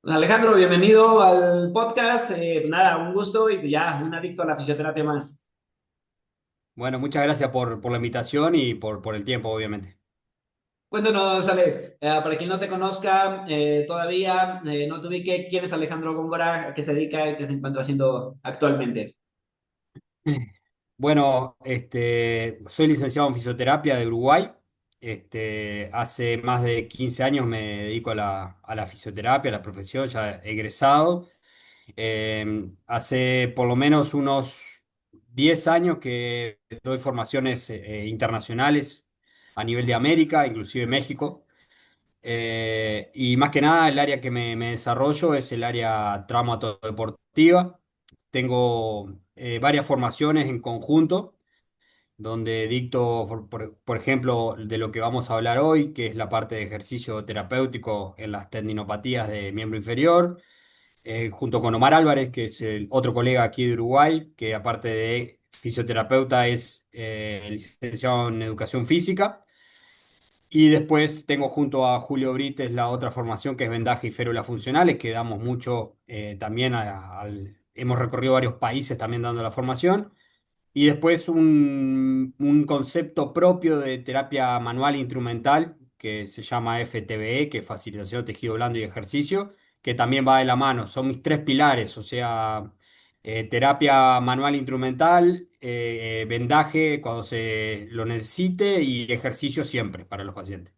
Alejandro, bienvenido al podcast. Nada, un gusto y pues ya, un adicto a la fisioterapia más. Bueno, muchas gracias por la invitación y por el tiempo, obviamente. Cuéntanos, Ale, para quien no te conozca todavía, no te ubique, ¿quién es Alejandro Góngora? ¿A qué se dedica y qué se encuentra haciendo actualmente? Bueno, soy licenciado en fisioterapia de Uruguay. Hace más de 15 años me dedico a la fisioterapia, a la profesión, ya egresado. Hace por lo menos unos 10 años que doy formaciones internacionales a nivel de América, inclusive México. Y más que nada, el área que me desarrollo es el área traumato-deportiva. Tengo varias formaciones en conjunto, donde dicto, por ejemplo, de lo que vamos a hablar hoy, que es la parte de ejercicio terapéutico en las tendinopatías de miembro inferior, junto con Omar Álvarez, que es el otro colega aquí de Uruguay, que aparte de fisioterapeuta es licenciado en educación física. Y después tengo junto a Julio Brites la otra formación que es vendaje y férulas funcionales, que damos mucho también hemos recorrido varios países también dando la formación. Y después un concepto propio de terapia manual instrumental que se llama FTBE, que es facilitación de tejido blando y ejercicio, que también va de la mano. Son mis tres pilares, o sea, terapia manual instrumental, vendaje cuando se lo necesite y ejercicio siempre para los pacientes.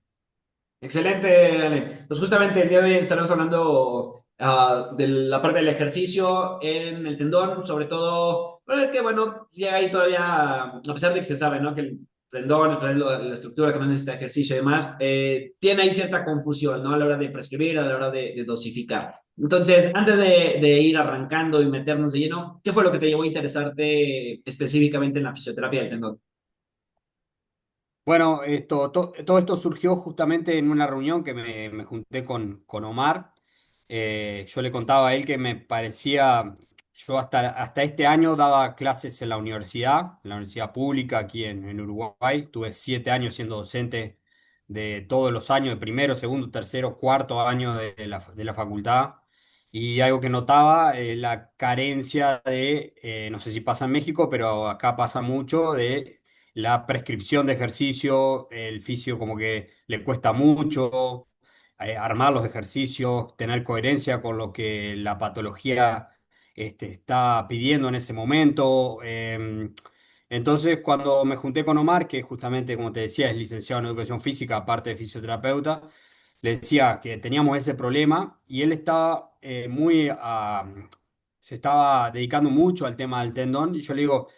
Excelente, Ale. Pues justamente el día de hoy estaremos hablando de la parte del ejercicio en el tendón, sobre todo, bueno, que bueno, ya hay todavía, a pesar de que se sabe, ¿no? Que el tendón, pues, la estructura que más necesita ejercicio y demás, tiene ahí cierta confusión, ¿no? A la hora de prescribir, a la hora de dosificar. Entonces, antes de ir arrancando y meternos de lleno, ¿qué fue lo que te llevó a interesarte específicamente en la fisioterapia del tendón? Bueno, todo esto surgió justamente en una reunión que me junté con Omar. Yo le contaba a él que me parecía, yo hasta este año daba clases en la universidad pública aquí en Uruguay. Tuve 7 años siendo docente de todos los años, de primero, segundo, tercero, cuarto año de la facultad. Y algo que notaba, la carencia no sé si pasa en México, pero acá pasa mucho, de la prescripción de ejercicio. El fisio como que le cuesta mucho armar los ejercicios, tener coherencia con lo que la patología está pidiendo en ese momento. Entonces, cuando me junté con Omar, que justamente, como te decía, es licenciado en educación física, aparte de fisioterapeuta, le decía que teníamos ese problema y él estaba se estaba dedicando mucho al tema del tendón. Y yo le digo,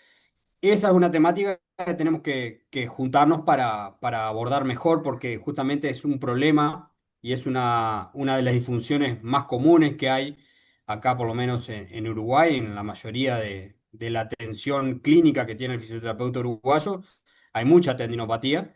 esa es una temática que tenemos que juntarnos para abordar mejor, porque justamente es un problema y es una de las disfunciones más comunes que hay acá, por lo menos en Uruguay, en la mayoría de la atención clínica que tiene el fisioterapeuta uruguayo, hay mucha tendinopatía.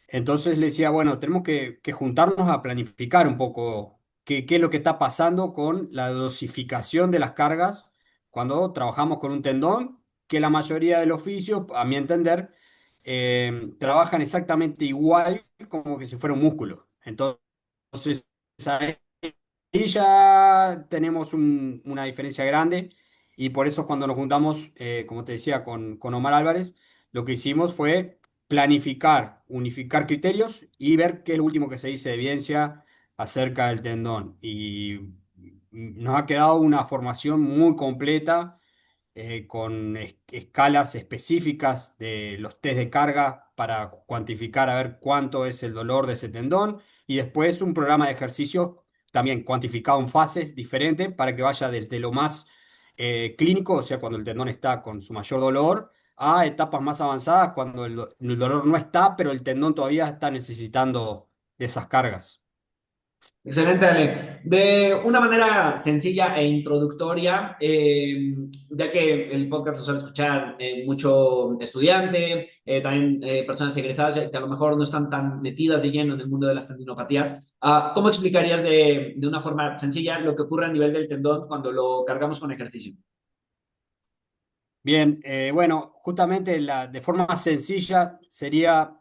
Entonces le decía, bueno, tenemos que juntarnos a planificar un poco qué es lo que está pasando con la dosificación de las cargas cuando trabajamos con un tendón, que la mayoría del oficio, a mi entender, trabajan exactamente igual como que si fuera un músculo. Entonces, ahí ya tenemos una diferencia grande y por eso cuando nos juntamos, como te decía, con Omar Álvarez, lo que hicimos fue planificar, unificar criterios y ver qué es lo último que se dice de evidencia acerca del tendón. Y nos ha quedado una formación muy completa con escalas específicas de los test de carga para cuantificar a ver cuánto es el dolor de ese tendón y después un programa de ejercicio también cuantificado en fases diferentes para que vaya desde lo más clínico, o sea, cuando el tendón está con su mayor dolor, a etapas más avanzadas cuando el dolor no está, pero el tendón todavía está necesitando de esas cargas. Excelente, Ale. De una manera sencilla e introductoria, ya que el podcast lo suele escuchar mucho estudiante, también personas egresadas que a lo mejor no están tan metidas de lleno en el mundo de las tendinopatías, ¿cómo explicarías de una forma sencilla lo que ocurre a nivel del tendón cuando lo cargamos con ejercicio? Bien, bueno, justamente de forma sencilla sería,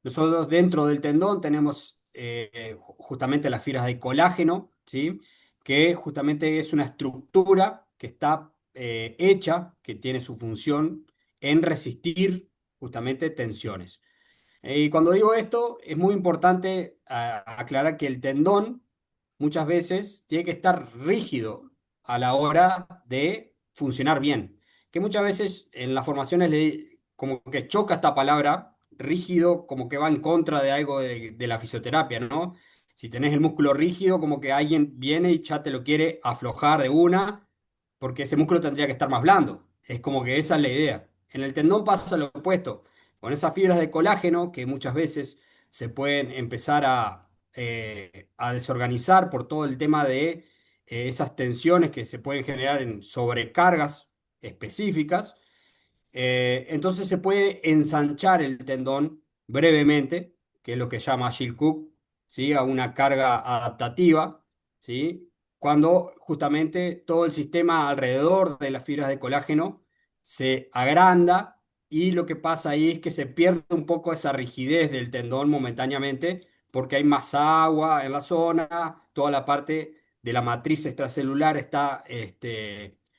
nosotros dentro del tendón tenemos justamente las fibras de colágeno, ¿sí? Que justamente es una estructura que está hecha, que tiene su función en resistir justamente tensiones. Y cuando digo esto, es muy importante aclarar que el tendón muchas veces tiene que estar rígido a la hora de funcionar bien. Que muchas veces en las formaciones como que choca esta palabra, rígido, como que va en contra de algo de la fisioterapia, ¿no? Si tenés el músculo rígido, como que alguien viene y ya te lo quiere aflojar de una, porque ese músculo tendría que estar más blando. Es como que esa es la idea. En el tendón pasa lo opuesto con esas fibras de colágeno que muchas veces se pueden empezar a desorganizar por todo el tema de esas tensiones que se pueden generar en sobrecargas específicas. Entonces se puede ensanchar el tendón brevemente, que es lo que llama Jill Cook, ¿sí? A una carga adaptativa, ¿sí? Cuando justamente todo el sistema alrededor de las fibras de colágeno se agranda y lo que pasa ahí es que se pierde un poco esa rigidez del tendón momentáneamente porque hay más agua en la zona, toda la parte de la matriz extracelular está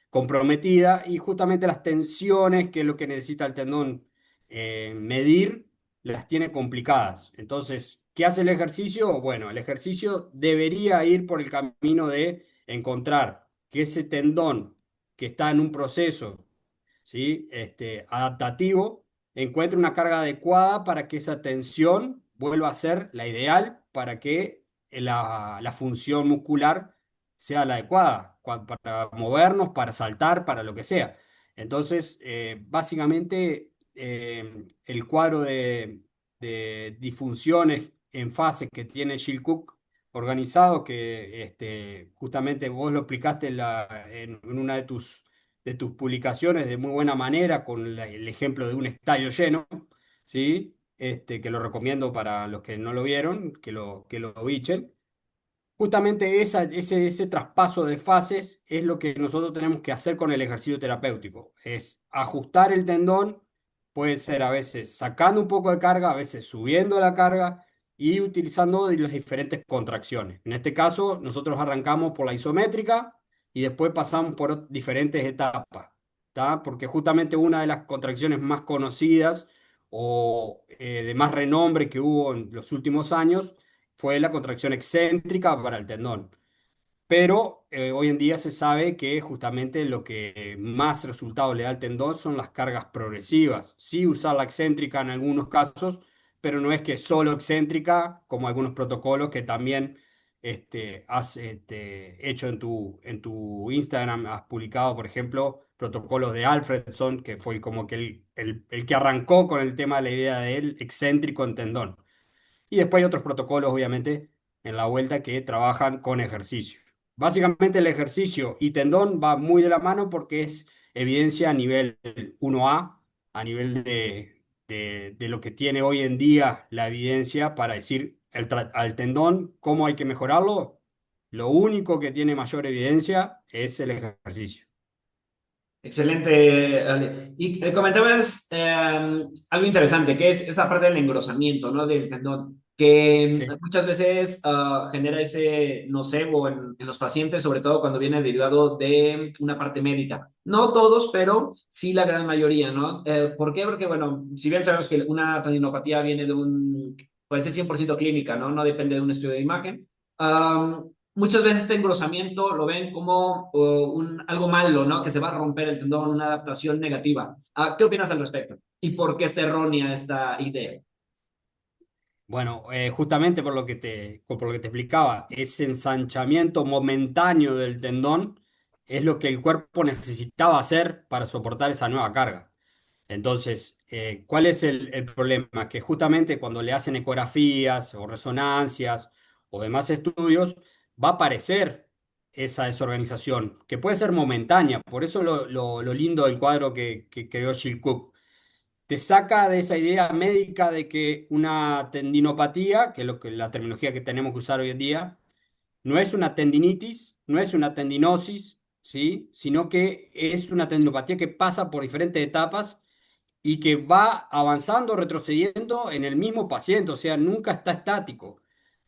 comprometida y justamente las tensiones, que es lo que necesita el tendón medir, las tiene complicadas. Entonces, ¿qué hace el ejercicio? Bueno, el ejercicio debería ir por el camino de encontrar que ese tendón que está en un proceso, ¿sí? Adaptativo, encuentre una carga adecuada para que esa tensión vuelva a ser la ideal para que la función muscular sea la adecuada, para movernos, para saltar, para lo que sea. Entonces, básicamente, el cuadro de disfunciones en fase que tiene Jill Cook organizado, que justamente vos lo explicaste en una de tus publicaciones de muy buena manera, con el ejemplo de un estadio lleno, ¿sí? Que lo recomiendo para los que no lo vieron, que lo bichen. Justamente ese traspaso de fases es lo que nosotros tenemos que hacer con el ejercicio terapéutico. Es ajustar el tendón, puede ser a veces sacando un poco de carga, a veces subiendo la carga y utilizando las diferentes contracciones. En este caso, nosotros arrancamos por la isométrica y después pasamos por diferentes etapas, ¿tá? Porque justamente una de las contracciones más conocidas o de más renombre que hubo en los últimos años fue la contracción excéntrica para el tendón. Pero hoy en día se sabe que justamente lo que más resultado le da al tendón son las cargas progresivas. Sí usar la excéntrica en algunos casos, pero no es que solo excéntrica, como algunos protocolos que también has hecho en tu Instagram. Has publicado, por ejemplo, protocolos de Alfredson, que fue como que el que arrancó con el tema de la idea del excéntrico en tendón. Y después hay otros protocolos, obviamente, en la vuelta que trabajan con ejercicio. Básicamente el ejercicio y tendón va muy de la mano porque es evidencia a nivel 1A, a nivel de lo que tiene hoy en día la evidencia para decir al tendón cómo hay que mejorarlo. Lo único que tiene mayor evidencia es el ejercicio. Excelente, Ale. Y comentabas algo interesante, que es esa parte del engrosamiento, ¿no? Del tendón, que Sí. muchas veces genera ese nocebo en los pacientes, sobre todo cuando viene derivado de una parte médica. No todos, pero sí la gran mayoría, ¿no? ¿Por qué? Porque, bueno, si bien sabemos que una tendinopatía viene de pues es 100% clínica, ¿no? No depende de un estudio de imagen. Muchas veces este engrosamiento lo ven como algo malo, ¿no? Que se va a romper el tendón, una adaptación negativa. ¿Qué opinas al respecto? ¿Y por qué está errónea esta idea? Bueno, justamente por lo que te explicaba, ese ensanchamiento momentáneo del tendón es lo que el cuerpo necesitaba hacer para soportar esa nueva carga. Entonces, ¿cuál es el problema? Que justamente cuando le hacen ecografías o resonancias o demás estudios, va a aparecer esa desorganización, que puede ser momentánea. Por eso lo lindo del cuadro que creó Jill Cook te saca de esa idea médica de que una tendinopatía, que es la terminología que tenemos que usar hoy en día, no es una tendinitis, no es una tendinosis, ¿sí? Sino que es una tendinopatía que pasa por diferentes etapas y que va avanzando, retrocediendo en el mismo paciente, o sea, nunca está estático.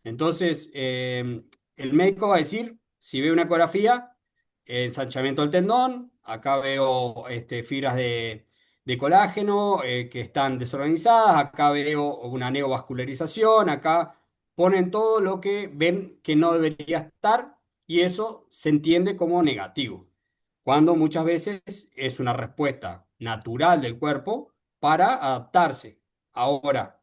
Entonces, el médico va a decir, si ve una ecografía, ensanchamiento del tendón, acá veo fibras de colágeno que están desorganizadas, acá veo una neovascularización, acá ponen todo lo que ven que no debería estar y eso se entiende como negativo, cuando muchas veces es una respuesta natural del cuerpo para adaptarse. Ahora,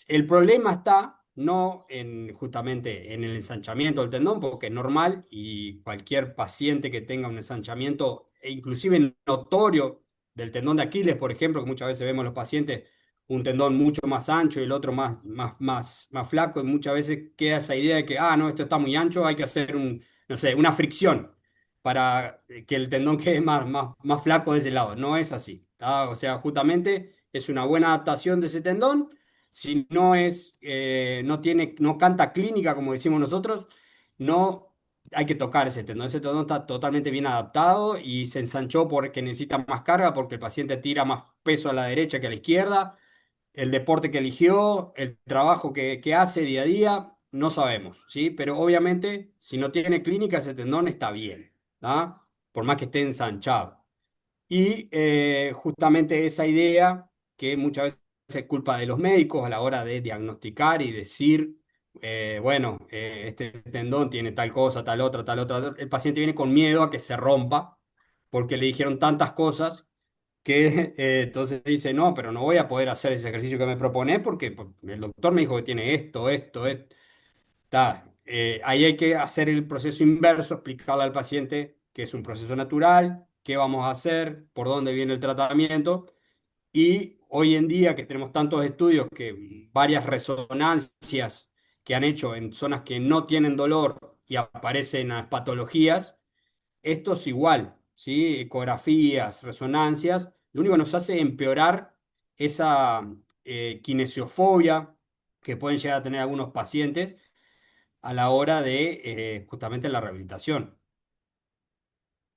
el problema está no en justamente en el ensanchamiento del tendón, porque es normal y cualquier paciente que tenga un ensanchamiento, e inclusive notorio del tendón de Aquiles, por ejemplo, que muchas veces vemos en los pacientes un tendón mucho más ancho y el otro más flaco, y muchas veces queda esa idea de que, ah, no, esto está muy ancho, hay que hacer no sé, una fricción para que el tendón quede más flaco de ese lado. No es así, ¿tá? O sea, justamente es una buena adaptación de ese tendón. Si no no canta clínica, como decimos nosotros, no hay que tocar ese tendón. Ese tendón está totalmente bien adaptado y se ensanchó porque necesita más carga, porque el paciente tira más peso a la derecha que a la izquierda. El deporte que eligió, el trabajo que hace día a día, no sabemos, ¿sí? Pero obviamente, si no tiene clínica, ese tendón está bien, ¿tá? Por más que esté ensanchado. Y justamente esa idea que muchas veces es culpa de los médicos a la hora de diagnosticar y decir, bueno, este tendón tiene tal cosa, tal otra, tal otra. El paciente viene con miedo a que se rompa porque le dijeron tantas cosas que entonces dice, no, pero no voy a poder hacer ese ejercicio que me propone porque pues, el doctor me dijo que tiene esto. Ahí hay que hacer el proceso inverso, explicarle al paciente que es un proceso natural, qué vamos a hacer, por dónde viene el tratamiento. Y hoy en día que tenemos tantos estudios que varias resonancias que han hecho en zonas que no tienen dolor y aparecen las patologías, esto es igual, ¿sí? Ecografías, resonancias, lo único que nos hace empeorar esa kinesiofobia que pueden llegar a tener algunos pacientes a la hora de justamente la rehabilitación.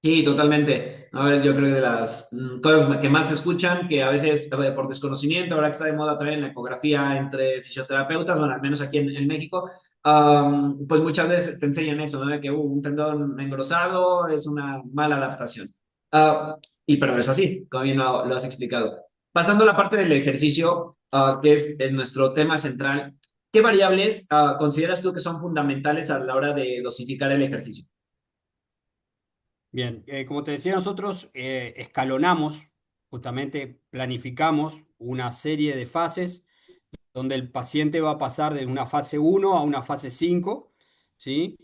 Sí, totalmente. A ver, yo creo que de las cosas que más se escuchan, que a veces por desconocimiento, ahora que está de moda también la ecografía entre fisioterapeutas, bueno, al menos aquí en México, pues muchas veces te enseñan eso, ¿no? De que un tendón engrosado es una mala adaptación. Y pero no es así, como bien lo has explicado. Pasando a la parte del ejercicio, que es nuestro tema central, ¿qué variables consideras tú que son fundamentales a la hora de dosificar el ejercicio? Bien, como te decía, nosotros escalonamos, justamente planificamos una serie de fases donde el paciente va a pasar de una fase uno a una fase 5, ¿sí?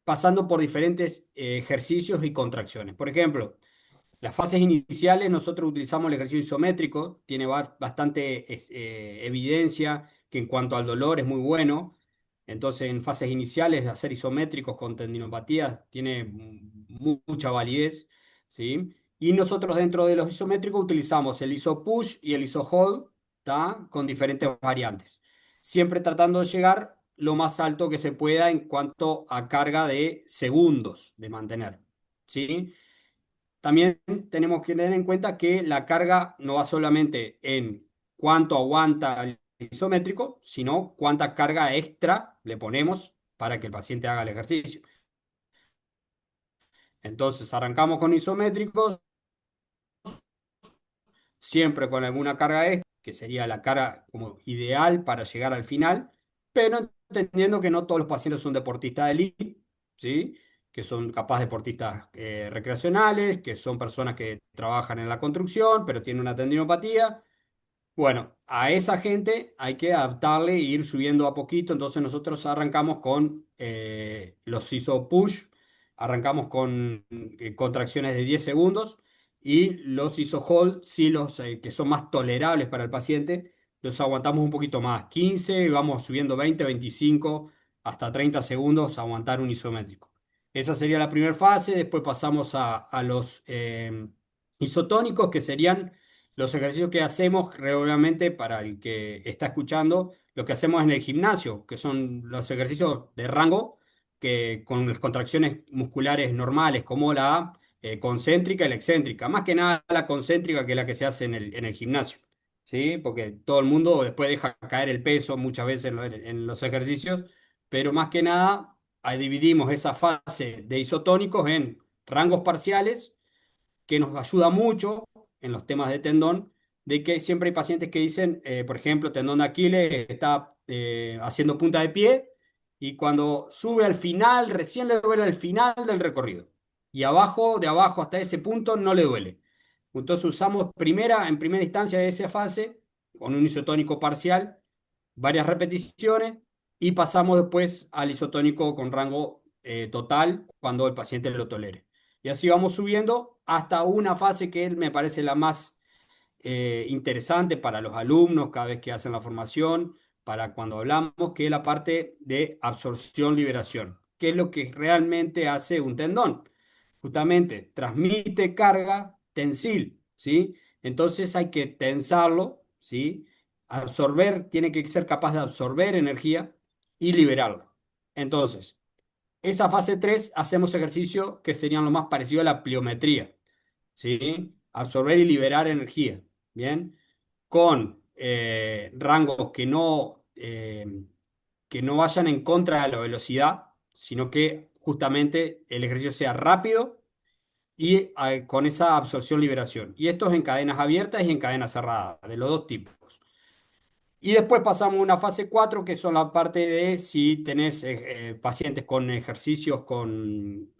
Pasando por diferentes ejercicios y contracciones. Por ejemplo, las fases iniciales nosotros utilizamos el ejercicio isométrico, tiene bastante evidencia que en cuanto al dolor es muy bueno. Entonces, en fases iniciales, hacer isométricos con tendinopatía tiene mucha validez, ¿sí? Y nosotros dentro de los isométricos utilizamos el iso push y el iso hold, ¿tá? Con diferentes variantes. Siempre tratando de llegar lo más alto que se pueda en cuanto a carga de segundos de mantener, ¿sí? También tenemos que tener en cuenta que la carga no va solamente en cuánto aguanta el isométrico, sino cuánta carga extra le ponemos para que el paciente haga el ejercicio. Entonces, arrancamos con isométricos, siempre con alguna carga extra, que sería la carga como ideal para llegar al final, pero entendiendo que no todos los pacientes son deportistas de élite, ¿sí? Que son capaz deportistas recreacionales, que son personas que trabajan en la construcción, pero tienen una tendinopatía. Bueno, a esa gente hay que adaptarle e ir subiendo a poquito. Entonces nosotros arrancamos con los ISO push, arrancamos con contracciones de 10 segundos y los ISO hold, sí, los que son más tolerables para el paciente, los aguantamos un poquito más, 15 y vamos subiendo 20, 25 hasta 30 segundos a aguantar un isométrico. Esa sería la primera fase. Después pasamos a los isotónicos, que serían los ejercicios que hacemos regularmente para el que está escuchando, lo que hacemos en el gimnasio, que son los ejercicios de rango, que con las contracciones musculares normales, como la concéntrica y la excéntrica. Más que nada la concéntrica, que es la que se hace en el gimnasio, ¿sí? Porque todo el mundo después deja caer el peso muchas veces en los ejercicios, pero más que nada ahí dividimos esa fase de isotónicos en rangos parciales, que nos ayuda mucho en los temas de tendón, de que siempre hay pacientes que dicen, por ejemplo, tendón de Aquiles está haciendo punta de pie y cuando sube al final, recién le duele al final del recorrido. Y abajo, de abajo hasta ese punto, no le duele. Entonces usamos en primera instancia esa fase con un isotónico parcial, varias repeticiones y pasamos después al isotónico con rango total cuando el paciente lo tolere. Y así vamos subiendo hasta una fase que me parece la más interesante para los alumnos cada vez que hacen la formación, para cuando hablamos, que es la parte de absorción-liberación, que es lo que realmente hace un tendón. Justamente transmite carga tensil, ¿sí? Entonces hay que tensarlo, ¿sí? Absorber, tiene que ser capaz de absorber energía y liberarla. Entonces, esa fase 3 hacemos ejercicio que serían lo más parecido a la pliometría, ¿sí? Absorber y liberar energía, ¿bien? Con rangos que no vayan en contra de la velocidad, sino que justamente el ejercicio sea rápido y con esa absorción-liberación. Y esto es en cadenas abiertas y en cadenas cerradas, de los dos tipos. Y después pasamos a una fase 4 que son la parte de si tenés pacientes con ejercicios, con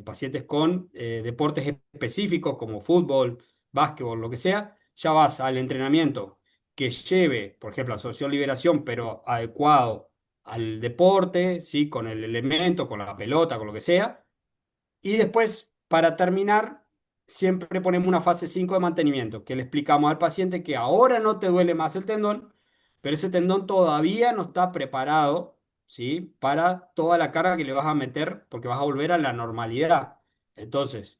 pacientes con deportes específicos como fútbol, básquetbol, lo que sea, ya vas al entrenamiento que lleve, por ejemplo, absorción-liberación, pero adecuado al deporte, ¿sí? Con el elemento, con la pelota, con lo que sea. Y después, para terminar, siempre ponemos una fase 5 de mantenimiento, que le explicamos al paciente que ahora no te duele más el tendón, pero ese tendón todavía no está preparado, ¿sí? Para toda la carga que le vas a meter, porque vas a volver a la normalidad. Entonces,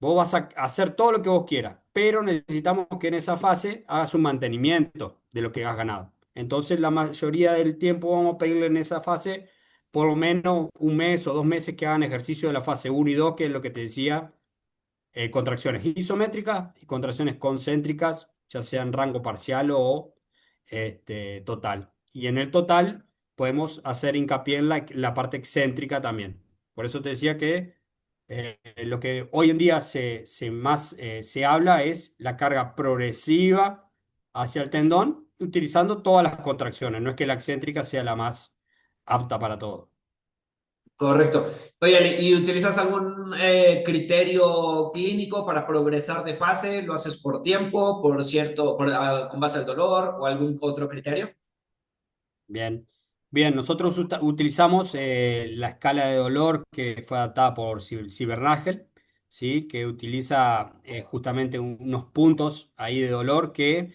vos vas a hacer todo lo que vos quieras, pero necesitamos que en esa fase hagas un mantenimiento de lo que has ganado. Entonces, la mayoría del tiempo vamos a pedirle en esa fase por lo menos un mes o 2 meses que hagan ejercicio de la fase uno y 2, que es lo que te decía, contracciones isométricas y contracciones concéntricas, ya sea en rango parcial o total. Y en el total podemos hacer hincapié en la parte excéntrica también. Por eso te decía que lo que hoy en día se habla es la carga progresiva hacia el tendón, utilizando todas las contracciones. No es que la excéntrica sea la más apta para todo. Correcto. Oye, ¿y utilizas algún criterio clínico para progresar de fase? ¿Lo haces por tiempo, por cierto, con base al dolor o algún otro criterio? Bien, bien, nosotros utilizamos la escala de dolor que fue adaptada por Cibernagel, ¿sí? Que utiliza justamente unos puntos ahí de dolor que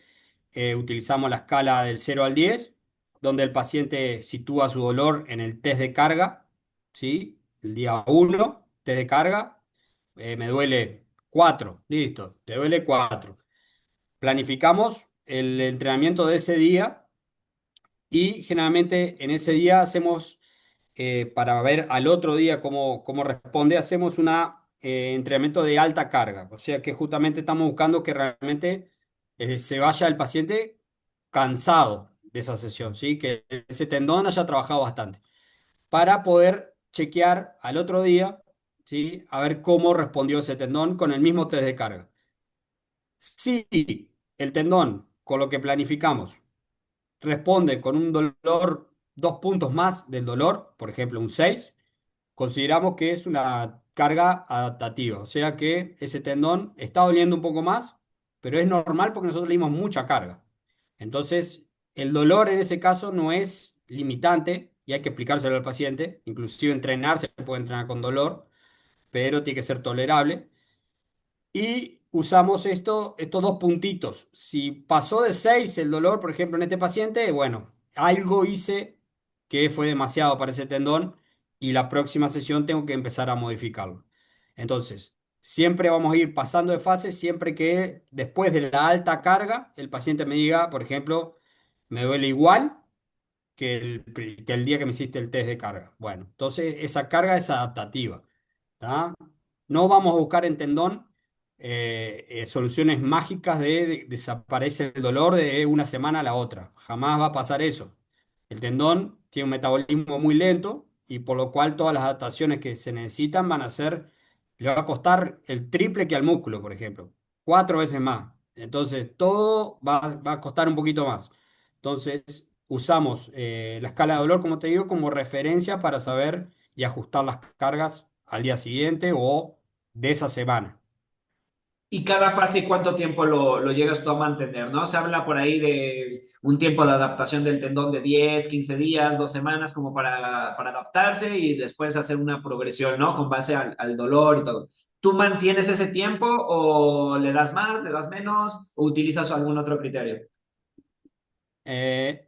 utilizamos la escala del 0 al 10, donde el paciente sitúa su dolor en el test de carga, ¿sí? El día 1, test de carga, me duele 4, listo, te duele 4. Planificamos el entrenamiento de ese día y generalmente en ese día hacemos, para ver al otro día cómo responde, hacemos un entrenamiento de alta carga. O sea que justamente estamos buscando que realmente se vaya el paciente cansado de esa sesión, ¿sí? Que ese tendón haya trabajado bastante. Para poder chequear al otro día, ¿sí? A ver cómo respondió ese tendón con el mismo test de carga. Si el tendón, con lo que planificamos, responde con un dolor 2 puntos más del dolor, por ejemplo un 6, consideramos que es una carga adaptativa, o sea que ese tendón está doliendo un poco más, pero es normal porque nosotros le dimos mucha carga. Entonces, el dolor en ese caso no es limitante y hay que explicárselo al paciente, inclusive entrenarse, se puede entrenar con dolor, pero tiene que ser tolerable. Y usamos estos 2 puntitos. Si pasó de 6 el dolor, por ejemplo, en este paciente, bueno, algo hice que fue demasiado para ese tendón y la próxima sesión tengo que empezar a modificarlo. Entonces, siempre vamos a ir pasando de fase, siempre que después de la alta carga, el paciente me diga, por ejemplo, me duele igual que el día que me hiciste el test de carga. Bueno, entonces esa carga es adaptativa. ¿Tá? No vamos a buscar en tendón soluciones mágicas de desaparece el dolor de una semana a la otra. Jamás va a pasar eso. El tendón tiene un metabolismo muy lento y por lo cual todas las adaptaciones que se necesitan van a ser, le va a costar el triple que al músculo, por ejemplo, 4 veces más. Entonces, todo va a costar un poquito más. Entonces, usamos la escala de dolor, como te digo, como referencia para saber y ajustar las cargas al día siguiente o de esa semana. Y cada fase, ¿cuánto tiempo lo llegas tú a mantener, no? Se habla por ahí de un tiempo de adaptación del tendón de 10, 15 días, 2 semanas, como para adaptarse y después hacer una progresión, ¿no? Con base al dolor y todo. ¿Tú mantienes ese tiempo o le das más, le das menos o utilizas algún otro criterio?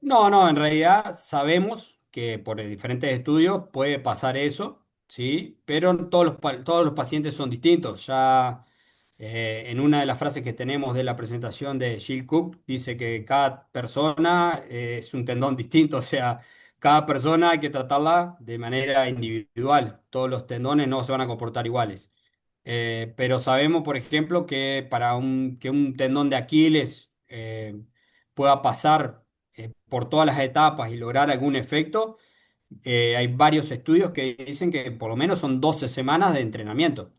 No, no, en realidad sabemos que por diferentes estudios puede pasar eso, ¿sí? Pero todos los pacientes son distintos. Ya en una de las frases que tenemos de la presentación de Jill Cook, dice que cada persona es un tendón distinto, o sea, cada persona hay que tratarla de manera individual. Todos los tendones no se van a comportar iguales. Pero sabemos, por ejemplo, que que un tendón de Aquiles pueda pasar por todas las etapas y lograr algún efecto, hay varios estudios que dicen que por lo menos son 12 semanas de entrenamiento.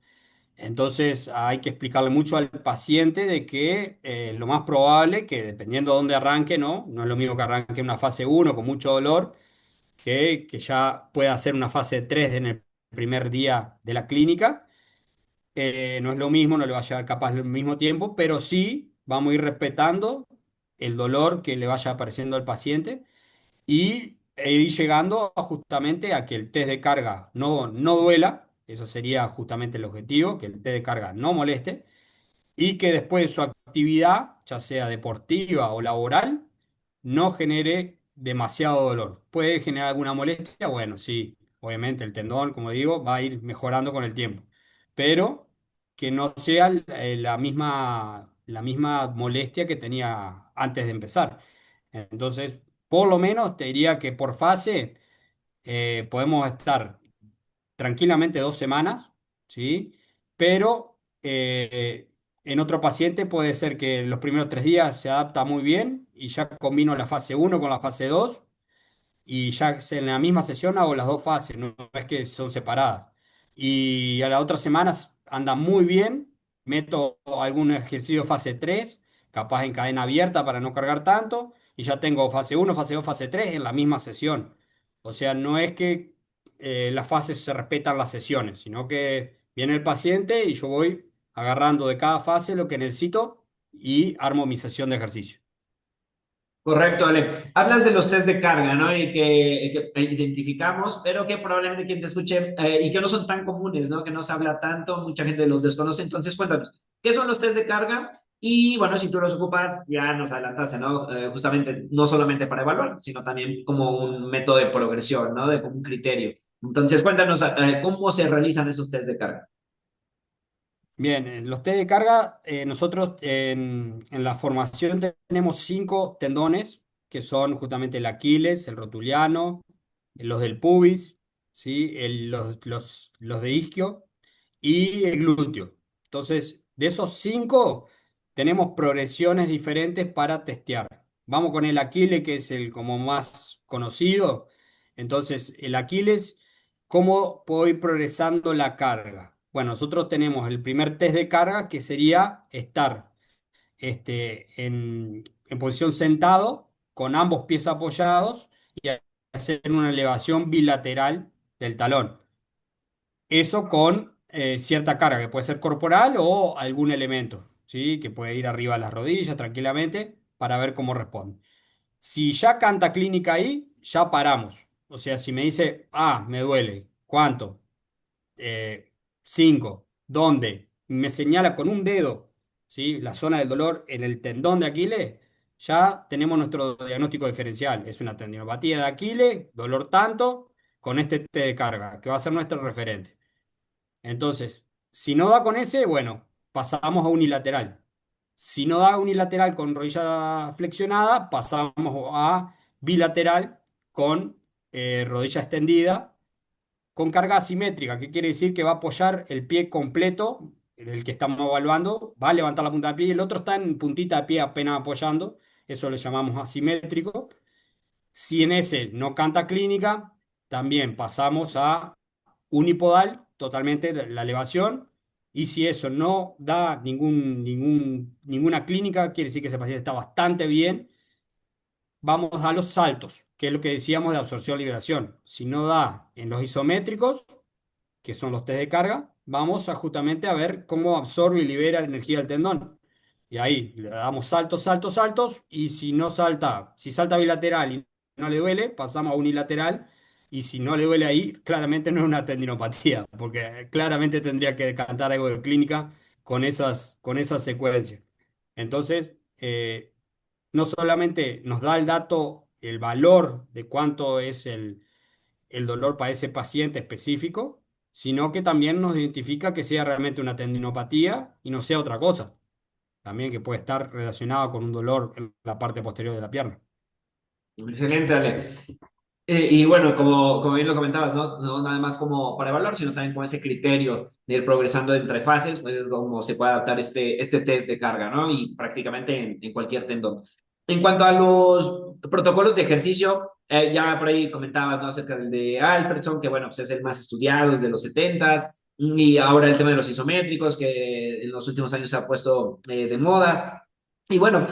Entonces hay que explicarle mucho al paciente de que lo más probable, que dependiendo de dónde arranque, ¿no? No es lo mismo que arranque en una fase uno con mucho dolor, que ya pueda hacer una fase 3 en el primer día de la clínica. No es lo mismo, no le va a llevar capaz el mismo tiempo, pero sí vamos a ir respetando el dolor que le vaya apareciendo al paciente e ir llegando justamente a que el test de carga no duela, eso sería justamente el objetivo, que el test de carga no moleste y que después su actividad, ya sea deportiva o laboral, no genere demasiado dolor. ¿Puede generar alguna molestia? Bueno, sí, obviamente el tendón, como digo, va a ir mejorando con el tiempo, pero que no sea la misma molestia que tenía antes de empezar. Entonces, por lo menos te diría que por fase podemos estar tranquilamente 2 semanas, ¿sí? Pero en otro paciente puede ser que los primeros 3 días se adapta muy bien y ya combino la fase uno con la fase 2 y ya en la misma sesión hago las dos fases, no es que son separadas. Y a las otras semanas anda muy bien, meto algún ejercicio fase 3 capaz en cadena abierta para no cargar tanto, y ya tengo fase uno fase 2 fase 3 en la misma sesión. O sea, no es que las fases se respetan las sesiones, sino que viene el paciente y yo voy agarrando de cada fase lo que necesito y armo mi sesión de ejercicio. Correcto, Ale. Hablas de los test de carga, ¿no? Y que identificamos, pero que probablemente quien te escuche y que no son tan comunes, ¿no? Que no se habla tanto, mucha gente los desconoce. Entonces, cuéntanos, ¿qué son los test de carga? Y bueno, si tú los ocupas, ya nos adelantaste, ¿no? Justamente no solamente para evaluar, sino también como un método de progresión, ¿no? De como un criterio. Entonces, cuéntanos, ¿cómo se realizan esos test de carga? Bien, en los test de carga, nosotros en la formación tenemos 5 tendones, que son justamente el Aquiles, el rotuliano, los del pubis, ¿sí? Los de isquio y el glúteo. Entonces, de esos 5, tenemos progresiones diferentes para testear. Vamos con el Aquiles, que es el como más conocido. Entonces, el Aquiles, ¿cómo puedo ir progresando la carga? Bueno, nosotros tenemos el primer test de carga que sería estar en posición sentado con ambos pies apoyados y hacer una elevación bilateral del talón. Eso con cierta carga que puede ser corporal o algún elemento, ¿sí? Que puede ir arriba de las rodillas tranquilamente para ver cómo responde. Si ya canta clínica ahí, ya paramos. O sea, si me dice, me duele, ¿cuánto? 5. ¿Dónde? Me señala con un dedo, ¿sí? La zona del dolor en el tendón de Aquiles, ya tenemos nuestro diagnóstico diferencial. Es una tendinopatía de Aquiles, dolor tanto, con este T de carga, que va a ser nuestro referente. Entonces, si no da con ese, bueno, pasamos a unilateral. Si no da unilateral con rodilla flexionada, pasamos a bilateral con rodilla extendida con carga asimétrica. ¿Qué quiere decir? Que va a apoyar el pie completo, el que estamos evaluando, va a levantar la punta del pie y el otro está en puntita de pie apenas apoyando. Eso lo llamamos asimétrico. Si en ese no canta clínica, también pasamos a unipodal, totalmente la elevación. Y si eso no da ninguna clínica, quiere decir que ese paciente está bastante bien. Vamos a los saltos, que es lo que decíamos de absorción-liberación. Si no da en los isométricos, que son los test de carga, vamos a justamente a ver cómo absorbe y libera la energía del tendón. Y ahí le damos saltos, saltos, saltos, y si no salta, si salta bilateral y no le duele, pasamos a unilateral, y si no le duele ahí, claramente no es una tendinopatía, porque claramente tendría que decantar algo de clínica con esas secuencias. Entonces, no solamente nos da el dato, el valor de cuánto es el dolor para ese paciente específico, sino que también nos identifica que sea realmente una tendinopatía y no sea otra cosa. También que puede estar relacionado con un dolor en la parte posterior de la pierna. Excelente, Ale. Y bueno, como bien lo comentabas, ¿no? No nada más como para evaluar, sino también con ese criterio de ir progresando entre fases, pues es como se puede adaptar este test de carga, ¿no? Y prácticamente en cualquier tendón. En cuanto a los protocolos de ejercicio, ya por ahí comentabas, ¿no? Acerca del de Alfredson, que bueno, pues es el más estudiado desde los 70s, y ahora el tema de los isométricos, que en los últimos años se ha puesto de moda. Y bueno,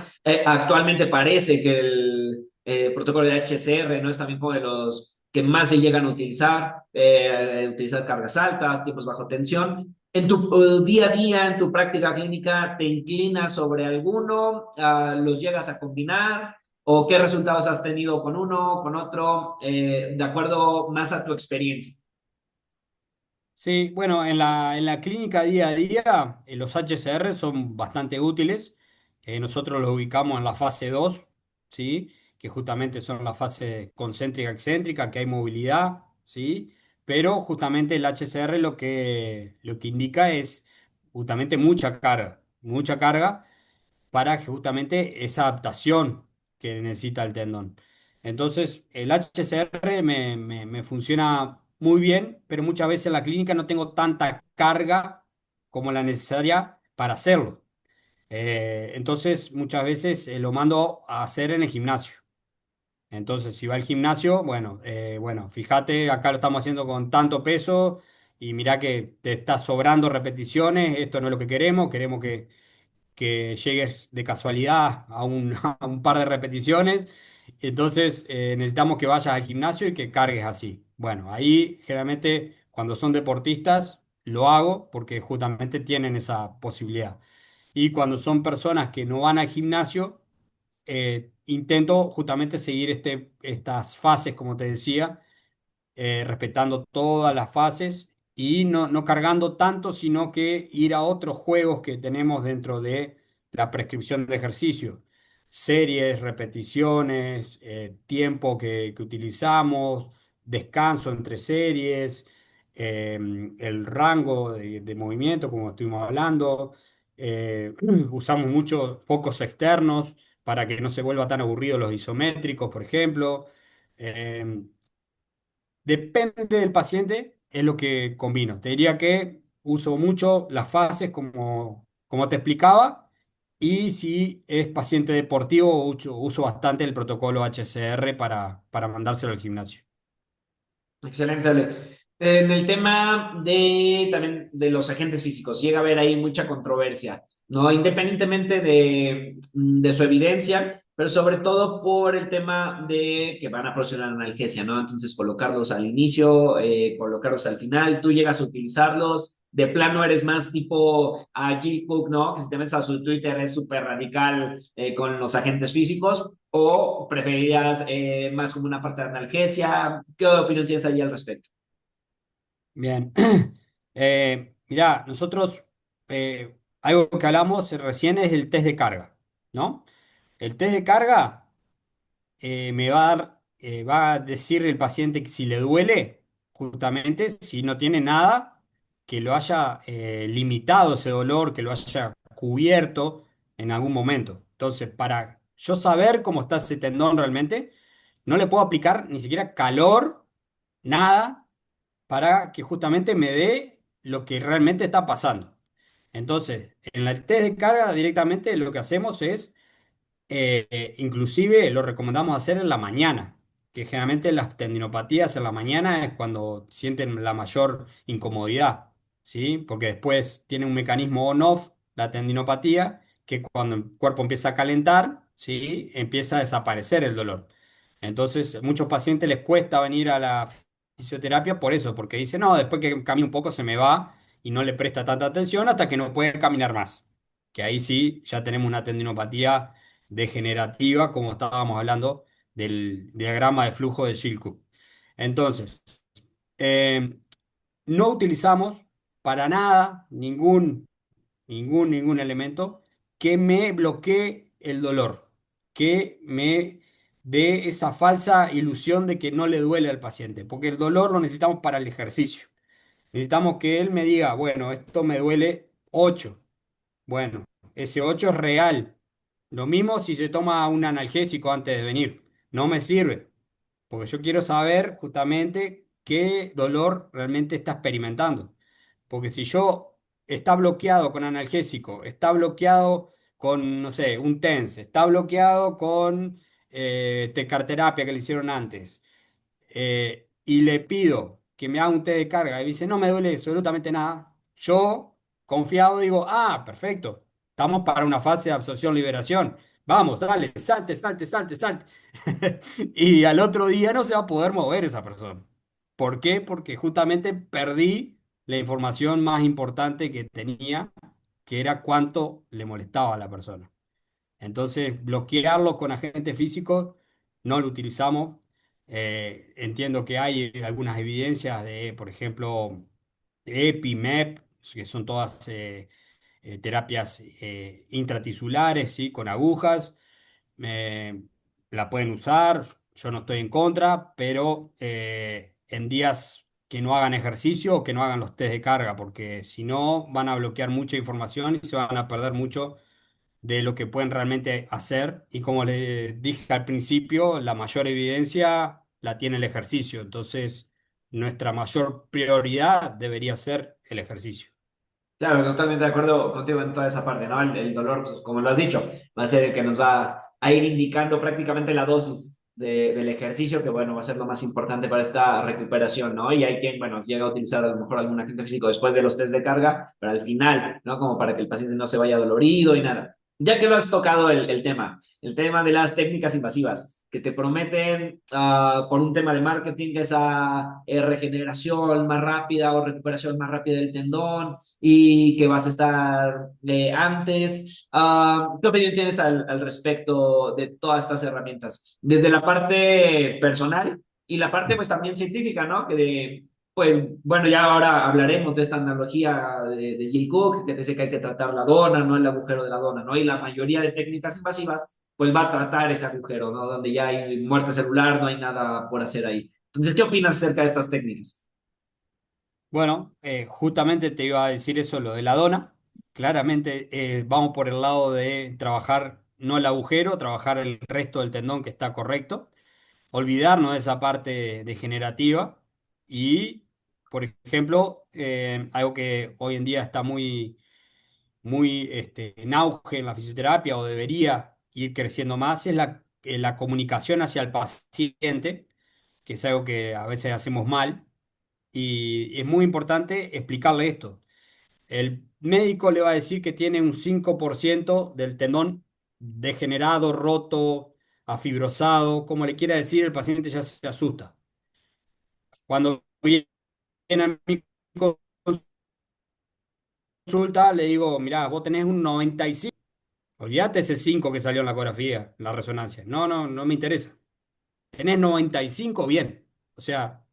actualmente parece que el protocolo de HCR, ¿no? Es también como de los que más se llegan a utilizar cargas altas, tiempos bajo tensión. En tu día a día, en tu práctica clínica, ¿te inclinas sobre alguno? ¿Los llegas a combinar? ¿O qué resultados has tenido con uno, con otro, de acuerdo más a tu experiencia? Sí, bueno, en la clínica día a día, los HCR son bastante útiles. Nosotros los ubicamos en la fase 2, ¿sí? Que justamente son la fase concéntrica-excéntrica, que hay movilidad, ¿sí? Pero justamente el HCR lo que indica es justamente mucha carga para justamente esa adaptación que necesita el tendón. Entonces, el HCR me funciona muy bien, pero muchas veces en la clínica no tengo tanta carga como la necesaria para hacerlo. Entonces, muchas veces lo mando a hacer en el gimnasio. Entonces, si va al gimnasio, bueno, fíjate, acá lo estamos haciendo con tanto peso y mirá que te está sobrando repeticiones, esto no es lo que queremos que llegues de casualidad a a un par de repeticiones. Entonces, necesitamos que vayas al gimnasio y que cargues así. Bueno, ahí generalmente cuando son deportistas lo hago porque justamente tienen esa posibilidad. Y cuando son personas que no van al gimnasio, intento justamente seguir estas fases, como te decía, respetando todas las fases y no cargando tanto, sino que ir a otros juegos que tenemos dentro de la prescripción de ejercicio. Series, repeticiones, tiempo que utilizamos, descanso entre series, eh, el rango de movimiento, como estuvimos hablando. Usamos muchos focos externos para que no se vuelva tan aburrido los isométricos, por ejemplo. Eh, Depende del paciente, es lo que combino. Te diría que uso mucho las fases como te explicaba, y si es paciente deportivo, uso bastante el protocolo HCR para mandárselo al gimnasio. Excelente, Ale. En el tema de también de los agentes físicos, llega a haber ahí mucha controversia, ¿no? Independientemente de su evidencia, pero sobre todo por el tema de que van a proporcionar analgesia, ¿no? Entonces, colocarlos al inicio, colocarlos al final, tú llegas a utilizarlos, de plano eres más tipo a Jill Cook, ¿no? Que si te metes a su Twitter es súper radical con los agentes físicos, o preferirías más como una parte de analgesia. ¿Qué opinión tienes ahí al respecto? Bien. Mirá, nosotros, algo que hablamos recién es el test de carga, ¿no? El test de carga me va a va a decir el paciente que si le duele, justamente, si no tiene nada, que lo haya limitado ese dolor, que lo haya cubierto en algún momento. Entonces, para yo saber cómo está ese tendón realmente, no le puedo aplicar ni siquiera calor, nada, para que justamente me dé lo que realmente está pasando. Entonces, en el test de carga directamente lo que hacemos es inclusive lo recomendamos hacer en la mañana. que generalmente las tendinopatías en la mañana es cuando sienten la mayor incomodidad, ¿sí? Porque después tiene un mecanismo on-off, la tendinopatía, que cuando el cuerpo empieza a calentar, ¿sí? Empieza a desaparecer el dolor. Entonces, a muchos pacientes les cuesta venir a la fisioterapia por eso, porque dicen, no, después que camino un poco se me va y no le presta tanta atención hasta que no puede caminar más. Que ahí sí, ya tenemos una tendinopatía degenerativa, como estábamos hablando del diagrama de flujo de Chilcoot. Entonces, eh, no utilizamos para nada ningún elemento que me bloquee el dolor, que me dé esa falsa ilusión de que no le duele al paciente, porque el dolor lo necesitamos para el ejercicio. Necesitamos que él me diga, bueno, esto me duele 8. Bueno, ese 8 es real. Lo mismo si se toma un analgésico antes de venir. No me sirve, porque yo quiero saber justamente qué dolor realmente está experimentando. Porque si yo está bloqueado con analgésico, está bloqueado con, no sé, un TENS, está bloqueado con tecarterapia que le hicieron antes, y le pido que me haga un té de carga y dice, no me duele absolutamente nada, yo, confiado, digo, ah, perfecto, estamos para una fase de absorción-liberación. Vamos, dale, salte, salte, salte, salte. Y al otro día no se va a poder mover esa persona. ¿Por qué? Porque justamente perdí la información más importante que tenía, que era cuánto le molestaba a la persona. Entonces, bloquearlo con agentes físicos no lo utilizamos. Entiendo que hay algunas evidencias de, por ejemplo, EPI, MEP, que son todas terapias intratisulares, ¿sí? Con agujas. eh, la pueden usar, yo no estoy en contra, pero en días que no hagan ejercicio o que no hagan los test de carga, porque si no van a bloquear mucha información y se van a perder mucho de lo que pueden realmente hacer. Y como le dije al principio, la mayor evidencia la tiene el ejercicio. Entonces, nuestra mayor prioridad debería ser el ejercicio. Claro, totalmente de acuerdo contigo en toda esa parte, ¿no? El dolor, pues, como lo has dicho, va a ser el que nos va a ir indicando prácticamente la dosis del ejercicio, que bueno, va a ser lo más importante para esta recuperación, ¿no? Y hay quien, bueno, llega a utilizar a lo mejor algún agente físico después de los test de carga, pero al final, ¿no? Como para que el paciente no se vaya dolorido y nada. Ya que lo has tocado el tema de las técnicas invasivas, que te prometen por un tema de marketing esa regeneración más rápida o recuperación más rápida del tendón y que vas a estar de antes. ¿Qué opinión tienes al respecto de todas estas herramientas? Desde la parte personal y la parte pues también científica, ¿no? Pues bueno, ya ahora hablaremos de esta analogía de Jill Cook, que dice que hay que tratar la dona, no el agujero de la dona, ¿no? Y la mayoría de técnicas invasivas pues va a tratar ese agujero, ¿no? Donde ya hay muerte celular, no hay nada por hacer ahí. Entonces, ¿qué opinas acerca de estas técnicas? Bueno, justamente te iba a decir eso, lo de la dona. Claramente vamos por el lado de trabajar no el agujero, trabajar el resto del tendón que está correcto, olvidarnos de esa parte degenerativa y, por ejemplo, algo que hoy en día está muy en auge en la fisioterapia o debería ir creciendo más es la comunicación hacia el paciente, que es algo que a veces hacemos mal y es muy importante explicarle esto. El médico le va a decir que tiene un 5% del tendón degenerado, roto, afibrosado, como le quiera decir, el paciente ya se asusta. Cuando viene a mi consulta, le digo, mirá, vos tenés un 95. Olvídate ese 5 que salió en la ecografía, en la resonancia. No, no, no me interesa. Tenés 95 bien. O sea,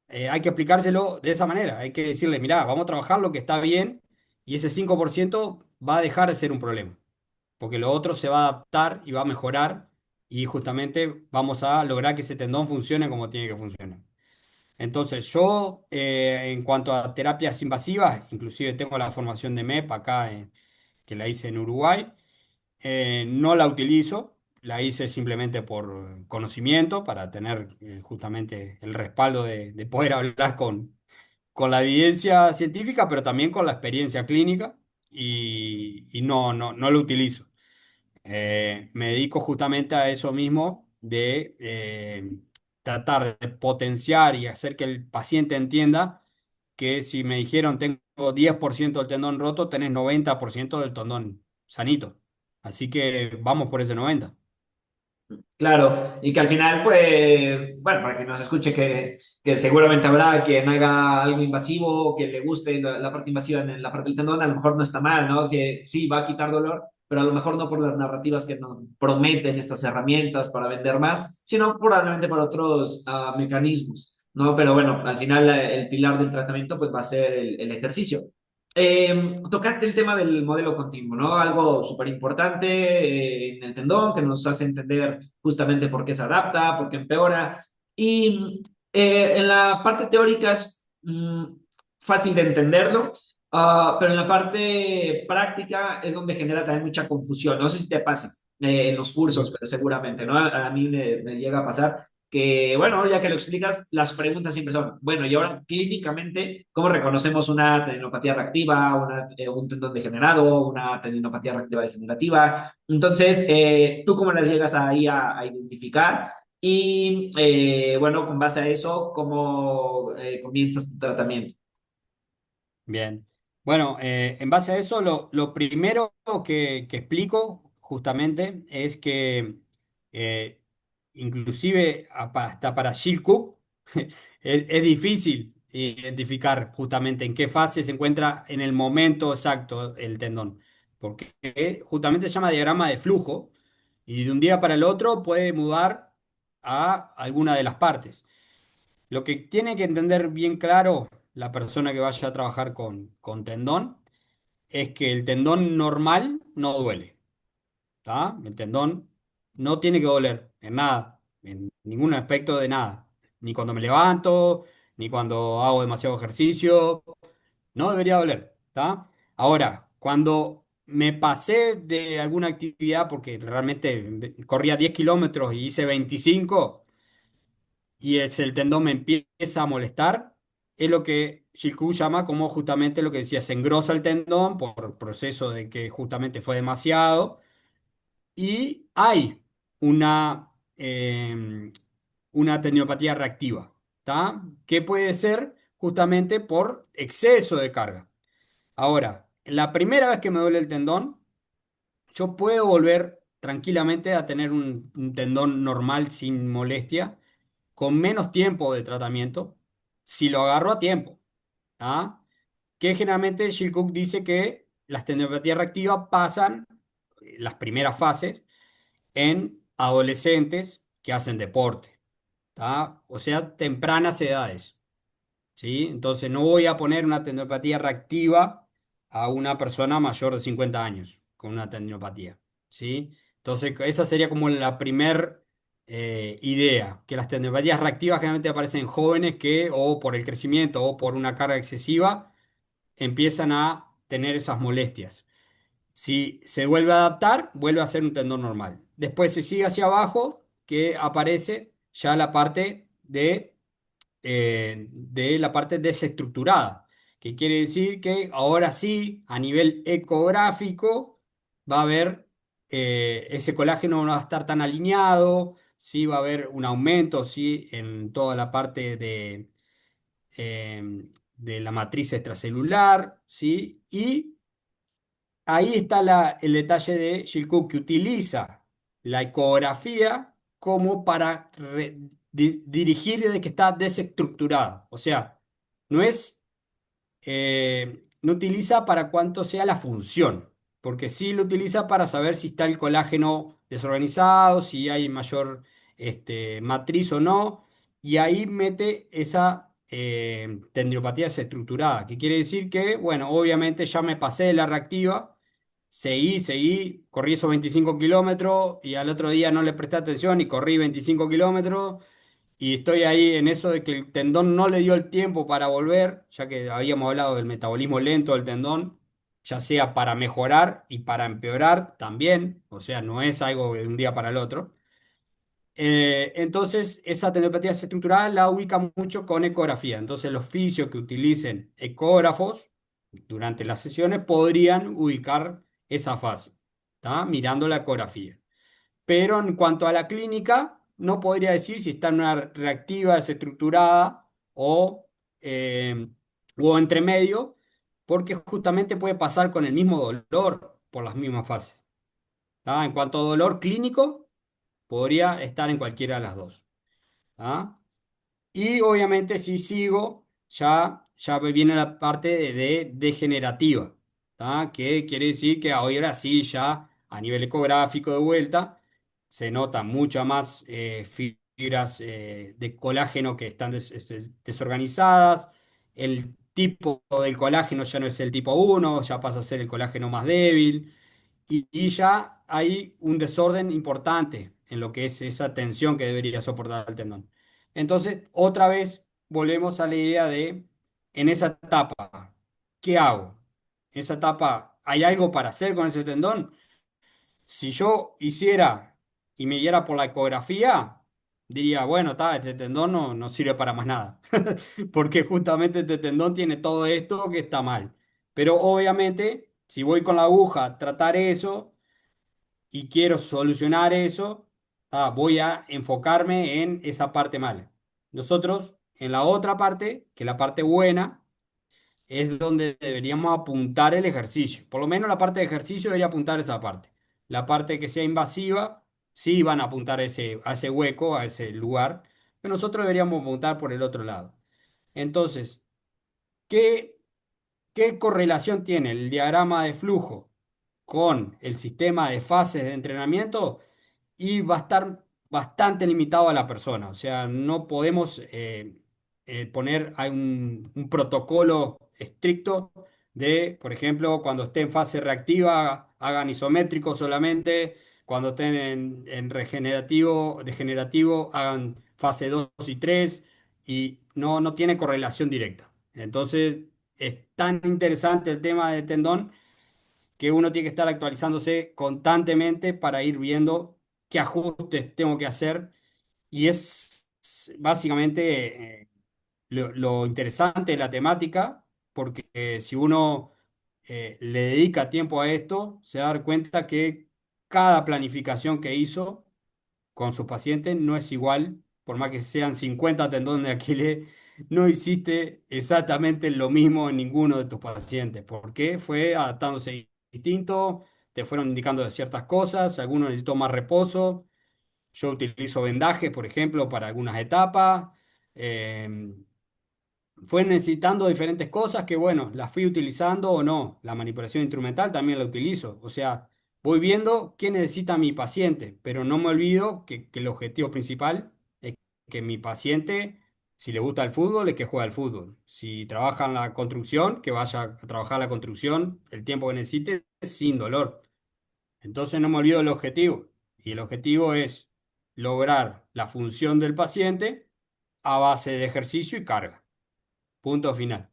hay que aplicárselo de esa manera. Hay que decirle, mirá, vamos a trabajar lo que está bien y ese 5% va a dejar de ser un problema. Porque lo otro se va a adaptar y va a mejorar y justamente vamos a lograr que ese tendón funcione como tiene que funcionar. Entonces, yo en cuanto a terapias invasivas, inclusive tengo la formación de MEP acá, que la hice en Uruguay. No la utilizo, la hice simplemente por conocimiento, para tener justamente el respaldo de poder hablar con la evidencia científica, pero también con la experiencia clínica y no lo utilizo. Me dedico justamente a eso mismo de tratar de potenciar y hacer que el paciente entienda que si me dijeron tengo 10% del tendón roto, tenés 90% del tendón sanito. Así que vamos por ese 90. Claro, y que al final, pues, bueno, para que nos escuche que seguramente habrá quien haga algo invasivo, que le guste la parte invasiva en la parte del tendón, a lo mejor no está mal, ¿no? Que sí, va a quitar dolor, pero a lo mejor no por las narrativas que nos prometen estas herramientas para vender más, sino probablemente por otros mecanismos, ¿no? Pero bueno, al final el pilar del tratamiento, pues, va a ser el ejercicio. Tocaste el tema del modelo continuo, ¿no? Algo súper importante en el tendón que nos hace entender justamente por qué se adapta, por qué empeora. Y en la parte teórica es fácil de entenderlo, pero en la parte práctica es donde genera también mucha confusión. No sé si te pasa en los cursos, Sí. pero seguramente, ¿no? A mí me llega a pasar que, bueno, ya que lo explicas, las preguntas siempre son, bueno, y ahora clínicamente, ¿cómo reconocemos una tendinopatía reactiva, un tendón degenerado, una tendinopatía reactiva degenerativa? Entonces, ¿tú cómo las llegas ahí a identificar? Y, bueno, con base a eso, ¿cómo comienzas tu tratamiento? Bien. Bueno, en base a eso, lo primero que explico justamente es que eh, inclusive hasta para Jill Cook es difícil identificar justamente en qué fase se encuentra en el momento exacto el tendón, porque justamente se llama diagrama de flujo y de un día para el otro puede mudar a alguna de las partes. Lo que tiene que entender bien claro la persona que vaya a trabajar con tendón es que el tendón normal no duele, ¿tá? El tendón no tiene que doler en nada, en ningún aspecto de nada. Ni cuando me levanto, ni cuando hago demasiado ejercicio, no debería doler, ¿tá? Ahora, cuando me pasé de alguna actividad, porque realmente corría 10 kilómetros y hice 25 y el tendón me empieza a molestar, es lo que Shilku llama como justamente lo que decía, se engrosa el tendón por proceso de que justamente fue demasiado y hay una, una tendinopatía reactiva, ¿tá? Que puede ser justamente por exceso de carga. Ahora, la primera vez que me duele el tendón, yo puedo volver tranquilamente a tener un tendón normal sin molestia con menos tiempo de tratamiento, si lo agarro a tiempo, ¿ah? Que generalmente Jill Cook dice que las tendinopatías reactivas pasan las primeras fases en adolescentes que hacen deporte, ¿tá? O sea, tempranas edades. ¿Sí? Entonces no voy a poner una tendinopatía reactiva a una persona mayor de 50 años con una tendinopatía, ¿sí? Entonces esa sería como la primer idea, que las tendinopatías reactivas generalmente aparecen en jóvenes que o por el crecimiento o por una carga excesiva empiezan a tener esas molestias. Si se vuelve a adaptar, vuelve a ser un tendón normal. Después se sigue hacia abajo, que aparece ya la parte de la parte desestructurada, que quiere decir que ahora sí, a nivel ecográfico, va a haber ese colágeno no va a estar tan alineado, sí va a haber un aumento, sí, en toda la parte de la matriz extracelular, sí, y ahí está el detalle de Jill Cook, que utiliza la ecografía como para dirigir de que está desestructurada. O sea, no es no utiliza para cuánto sea la función, porque sí lo utiliza para saber si está el colágeno desorganizado, si hay mayor matriz o no, y ahí mete esa tendinopatía desestructurada, que quiere decir que, bueno, obviamente ya me pasé de la reactiva, corrí esos 25 kilómetros y al otro día no le presté atención y corrí 25 kilómetros y estoy ahí en eso de que el tendón no le dio el tiempo para volver, ya que habíamos hablado del metabolismo lento del tendón, ya sea para mejorar y para empeorar también, o sea, no es algo de un día para el otro. Entonces, esa tendinopatía estructural la ubica mucho con ecografía. Entonces, los fisios que utilicen ecógrafos durante las sesiones podrían ubicar esa fase, ¿tá? Mirando la ecografía. Pero en cuanto a la clínica, no podría decir si está en una reactiva, desestructurada eh, o entre medio, porque justamente puede pasar con el mismo dolor por las mismas fases. ¿Tá? En cuanto a dolor clínico, podría estar en cualquiera de las dos. ¿Tá? Y obviamente si sigo, ya viene la parte de degenerativa, ¿tá? Que quiere decir que ahora sí, ya a nivel ecográfico de vuelta, se notan muchas más fibras de colágeno que están desorganizadas, el tipo del colágeno ya no es el tipo uno, ya pasa a ser el colágeno más débil, y ya hay un desorden importante en lo que es esa tensión que debería soportar el tendón. Entonces, otra vez volvemos a la idea de, en esa etapa, ¿qué hago? En esa etapa, ¿hay algo para hacer con ese tendón? Si yo hiciera y me diera por la ecografía, diría, bueno, este tendón no sirve para más nada, porque justamente este tendón tiene todo esto que está mal. Pero obviamente, si voy con la aguja a tratar eso, y quiero solucionar eso, voy a enfocarme en esa parte mala. Nosotros, en la otra parte, que es la parte buena, es donde deberíamos apuntar el ejercicio. Por lo menos la parte de ejercicio debería apuntar esa parte. La parte que sea invasiva, sí van a apuntar a ese hueco, a ese lugar, pero nosotros deberíamos apuntar por el otro lado. Entonces, ¿qué, qué correlación tiene el diagrama de flujo con el sistema de fases de entrenamiento? Y va a estar bastante limitado a la persona. O sea, no podemos poner a un protocolo estricto de, por ejemplo, cuando esté en fase reactiva, hagan isométrico solamente, cuando estén en regenerativo, degenerativo, hagan fase 2 y 3 y no tiene correlación directa. Entonces, es tan interesante el tema del tendón que uno tiene que estar actualizándose constantemente para ir viendo qué ajustes tengo que hacer. Y es básicamente lo interesante de la temática, porque si uno le dedica tiempo a esto, se va a dar cuenta que cada planificación que hizo con sus pacientes no es igual, por más que sean 50 tendones de Aquiles, no hiciste exactamente lo mismo en ninguno de tus pacientes. ¿Por qué? Fue adaptándose distinto, te fueron indicando de ciertas cosas, algunos necesitó más reposo. Yo utilizo vendajes, por ejemplo, para algunas etapas. eh, Fue necesitando diferentes cosas que, bueno, las fui utilizando o no. La manipulación instrumental también la utilizo. O sea, voy viendo qué necesita mi paciente, pero no me olvido que el objetivo principal es que mi paciente, si le gusta el fútbol, es que juegue al fútbol. Si trabaja en la construcción, que vaya a trabajar la construcción el tiempo que necesite sin dolor. Entonces no me olvido del objetivo. Y el objetivo es lograr la función del paciente a base de ejercicio y carga. Punto final.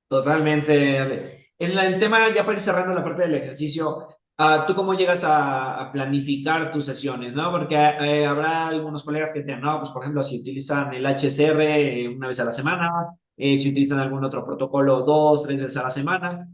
Totalmente. Ale. El tema, ya para ir cerrando la parte del ejercicio, ¿tú cómo llegas a planificar tus sesiones, no? Porque habrá algunos colegas que dicen, no, pues por ejemplo, si utilizan el HCR una vez a la semana, si utilizan algún otro protocolo dos, tres veces a la semana,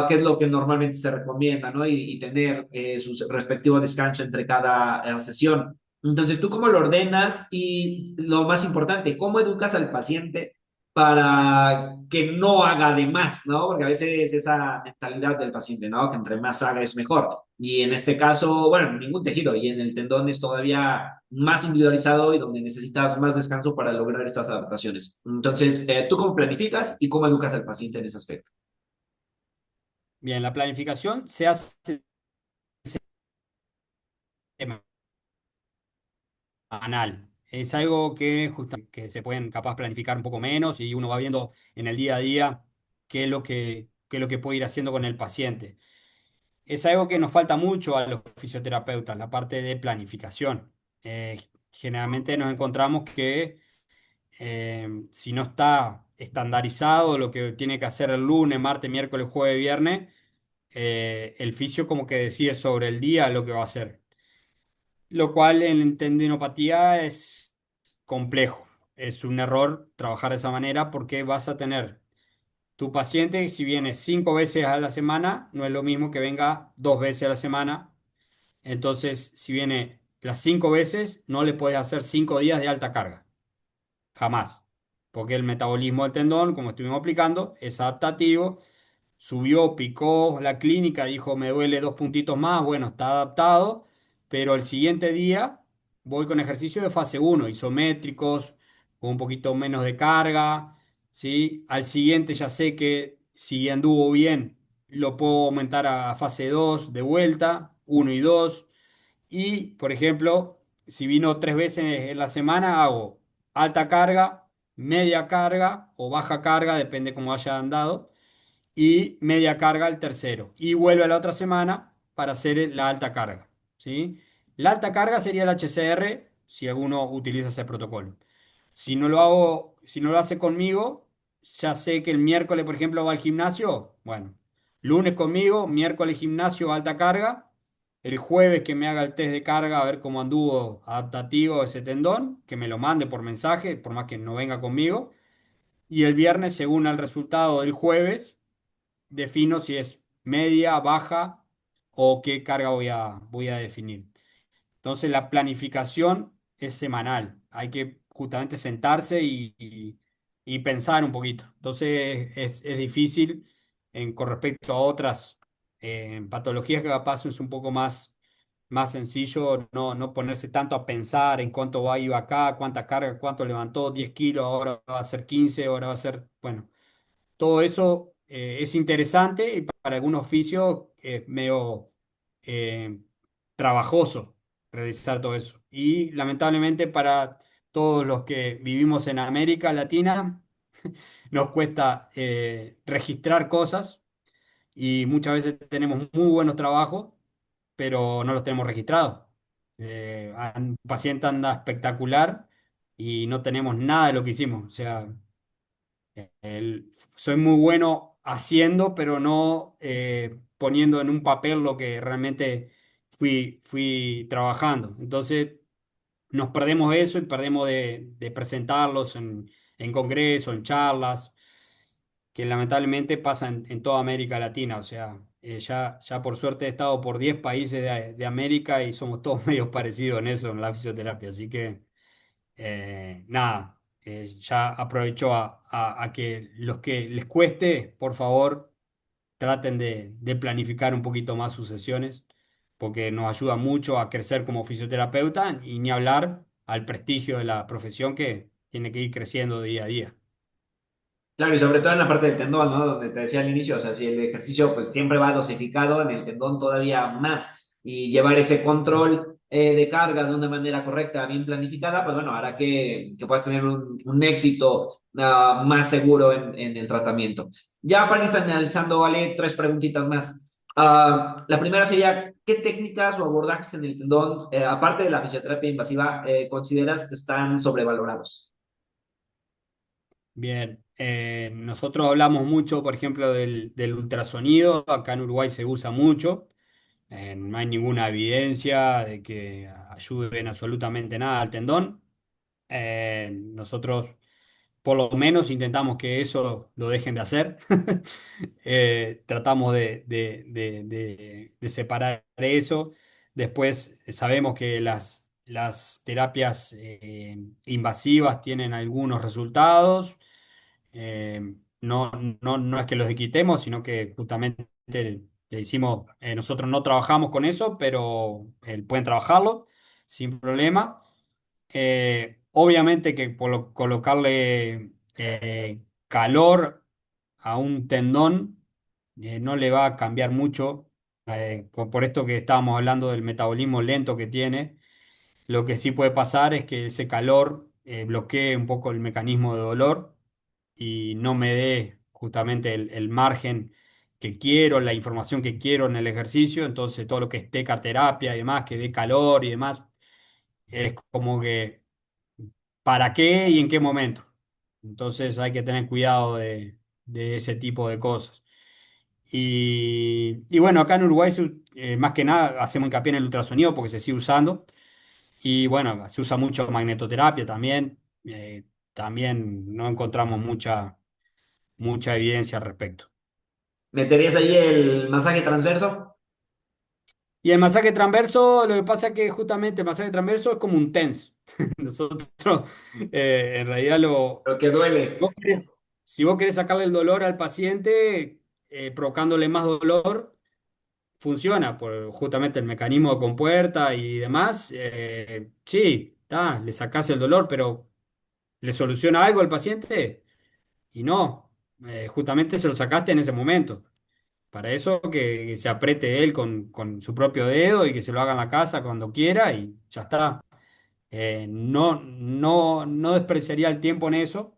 que es lo que normalmente se recomienda, ¿no? Y tener su respectivo descanso entre cada sesión. Entonces, ¿tú cómo lo ordenas? Y lo más importante, ¿cómo educas al paciente para que no haga de más, ¿no? Porque a veces esa mentalidad del paciente, ¿no? Que entre más haga es mejor. Y en este caso, bueno, ningún tejido, y en el tendón es todavía más individualizado y donde necesitas más descanso para lograr estas adaptaciones. Entonces, ¿tú cómo planificas y cómo educas al paciente en ese aspecto? Bien, la planificación se hace semanal. Es algo que, que se pueden capaz planificar un poco menos y uno va viendo en el día a día qué es lo que puede ir haciendo con el paciente. Es algo que nos falta mucho a los fisioterapeutas, la parte de planificación. Generalmente nos encontramos que si no está estandarizado lo que tiene que hacer el lunes, martes, miércoles, jueves, viernes, el fisio como que decide sobre el día lo que va a hacer. Lo cual en tendinopatía es complejo. Es un error trabajar de esa manera porque vas a tener tu paciente, si viene 5 veces a la semana, no es lo mismo que venga 2 veces a la semana. Entonces, si viene las 5 veces no le puedes hacer 5 días de alta carga, jamás. Porque el metabolismo del tendón, como estuvimos aplicando, es adaptativo. Subió, picó la clínica, dijo me duele 2 puntitos más, bueno, está adaptado, pero el siguiente día voy con ejercicios de fase uno isométricos, con un poquito menos de carga, ¿sí? Al siguiente ya sé que si anduvo bien, lo puedo aumentar a fase 2 de vuelta, uno y 2. Y, por ejemplo, si vino 3 veces en la semana, hago alta carga, media carga o baja carga, depende cómo haya andado, y media carga el tercero. Y vuelve a la otra semana para hacer la alta carga, ¿sí? La alta carga sería el HCR si alguno utiliza ese protocolo. Si no lo hago, si no lo hace conmigo, ya sé que el miércoles, por ejemplo, va al gimnasio. Bueno, lunes conmigo, miércoles gimnasio, alta carga. El jueves que me haga el test de carga a ver cómo anduvo adaptativo ese tendón, que me lo mande por mensaje, por más que no venga conmigo. Y el viernes, según el resultado del jueves, defino si es media, baja o qué carga voy a definir. Entonces la planificación es semanal. Hay que justamente sentarse y pensar un poquito. Entonces es difícil con respecto a otras patologías que capaz es un poco más sencillo no ponerse tanto a pensar en cuánto va iba acá, cuánta carga, cuánto levantó, 10 kilos, ahora va a ser 15, ahora va a ser, bueno. Todo eso es interesante y para algún oficio es medio eh, trabajoso realizar todo eso. Y lamentablemente para todos los que vivimos en América Latina nos cuesta registrar cosas y muchas veces tenemos muy buenos trabajos, pero no los tenemos registrados. Un paciente anda espectacular y no tenemos nada de lo que hicimos. O sea, soy muy bueno haciendo, pero no poniendo en un papel lo que realmente fui trabajando. Entonces nos perdemos eso y perdemos de presentarlos en congresos, en charlas, que lamentablemente pasa en toda América Latina. O sea, ya por suerte he estado por 10 países de América y somos todos medios parecidos en eso, en la fisioterapia. Así que nada, ya aprovecho a que los que les cueste, por favor, traten de planificar un poquito más sus sesiones, porque nos ayuda mucho a crecer como fisioterapeuta y ni hablar al prestigio de la profesión que tiene que ir creciendo día a día. Claro, y sobre todo en la parte del tendón, ¿no? Donde te decía al inicio, o sea, si el ejercicio pues siempre va dosificado, en el tendón todavía más, y llevar ese control de cargas de una manera correcta, bien planificada, pues bueno, hará que puedas tener un éxito más seguro en el tratamiento. Ya para ir finalizando, vale, tres preguntitas más. La primera sería, ¿qué técnicas o abordajes en el tendón, aparte de la fisioterapia invasiva, consideras que están sobrevalorados? Bien, nosotros hablamos mucho, por ejemplo, del ultrasonido, acá en Uruguay se usa mucho. No hay ninguna evidencia de que ayude en absolutamente nada al tendón. Nosotros, por lo menos, intentamos que eso lo dejen de hacer. Tratamos de separar eso. Después sabemos que las terapias invasivas tienen algunos resultados. No, no es que los quitemos, sino que justamente le hicimos, nosotros no trabajamos con eso, pero pueden trabajarlo sin problema. Obviamente que colocarle calor a un tendón no le va a cambiar mucho, por esto que estábamos hablando del metabolismo lento que tiene. Lo que sí puede pasar es que ese calor bloquee un poco el mecanismo de dolor y no me dé justamente el margen que quiero, la información que quiero en el ejercicio. Entonces todo lo que es tecaterapia y demás, que dé calor y demás, es como que ¿para qué y en qué momento? Entonces hay que tener cuidado de ese tipo de cosas. Y bueno, acá en Uruguay más que nada hacemos hincapié en el ultrasonido porque se sigue usando. Y bueno, se usa mucho magnetoterapia también. También no encontramos mucha evidencia al respecto. ¿Meterías ahí el masaje transverso? Y el masaje transverso, lo que pasa es que justamente el masaje transverso es como un TENS. Nosotros, en realidad, Lo que si duele. vos querés, si vos querés sacarle el dolor al paciente, provocándole más dolor, funciona por justamente el mecanismo de compuerta y demás. Sí, le sacás el dolor, pero ¿le soluciona algo al paciente? Y no, justamente se lo sacaste en ese momento. Para eso que se apriete él con su propio dedo y que se lo haga en la casa cuando quiera y ya está. No despreciaría el tiempo en eso.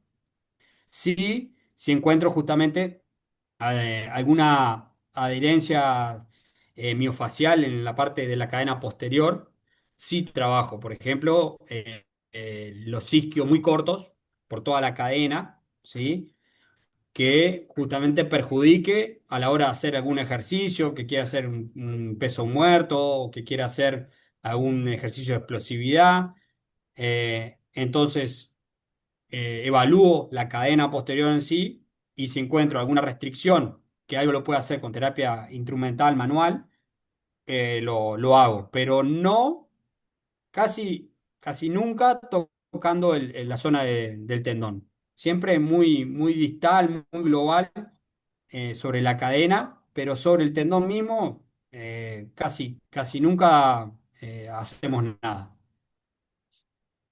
Sí, si encuentro justamente alguna adherencia miofacial en la parte de la cadena posterior, sí trabajo. Por ejemplo, los isquios muy cortos por toda la cadena, ¿sí? Que justamente perjudique a la hora de hacer algún ejercicio, que quiera hacer un peso muerto o que quiera hacer algún ejercicio de explosividad. Entonces, evalúo la cadena posterior en sí y si encuentro alguna restricción, que algo lo pueda hacer con terapia instrumental manual, lo hago, pero no casi nunca tocando la zona del tendón. Siempre muy, muy distal, muy global sobre la cadena, pero sobre el tendón mismo casi nunca hacemos nada.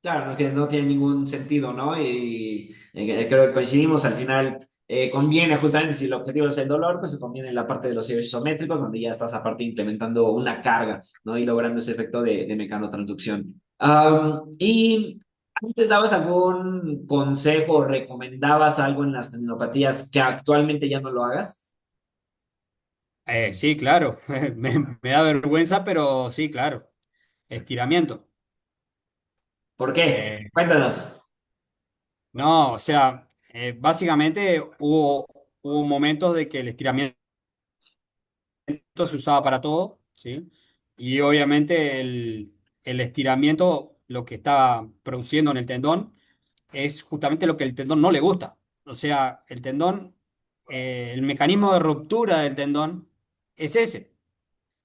Claro, no, que no tiene ningún sentido, ¿no? Y creo que coincidimos al final. Conviene justamente, si el objetivo es el dolor, pues se conviene en la parte de los ejes isométricos, donde ya estás aparte implementando una carga, ¿no? Y logrando ese efecto de mecanotransducción. Y antes dabas algún consejo o recomendabas algo en las tendinopatías que actualmente ya no lo hagas. Sí, claro, me da vergüenza, pero sí, claro. Estiramiento. ¿Por qué? Eh, Cuéntanos. no, o sea, básicamente hubo momentos de que el estiramiento se usaba para todo, ¿sí? Y obviamente el estiramiento, lo que está produciendo en el tendón, es justamente lo que el tendón no le gusta. O sea, el tendón, el mecanismo de ruptura del tendón es ese.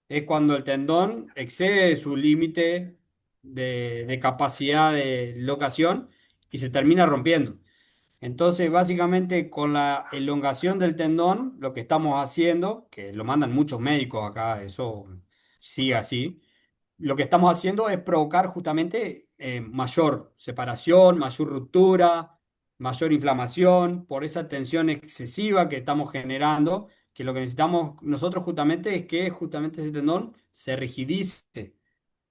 Es cuando el tendón excede su límite de capacidad de locación y se termina rompiendo. Entonces, básicamente, con la elongación del tendón, lo que estamos haciendo, que lo mandan muchos médicos acá, eso sigue así, lo que estamos haciendo es provocar justamente mayor separación, mayor ruptura, mayor inflamación por esa tensión excesiva que estamos generando, que lo que necesitamos nosotros justamente es que justamente ese tendón se rigidice.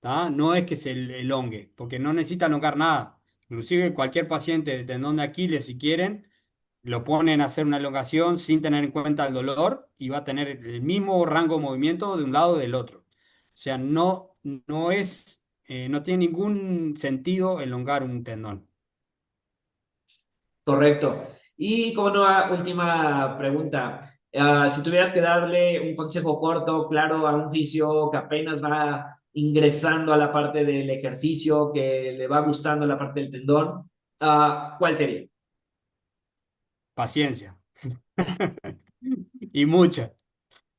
¿Tá? No es que se elongue, porque no necesita elongar nada. Inclusive cualquier paciente de tendón de Aquiles, si quieren, lo ponen a hacer una elongación sin tener en cuenta el dolor y va a tener el mismo rango de movimiento de un lado o del otro. O sea, no tiene ningún sentido elongar un tendón. Correcto. Y como nueva última pregunta, si tuvieras que darle un consejo corto, claro, a un fisio que apenas va ingresando a la parte del ejercicio, que le va gustando la parte del tendón, ¿cuál sería? Paciencia. Y mucha.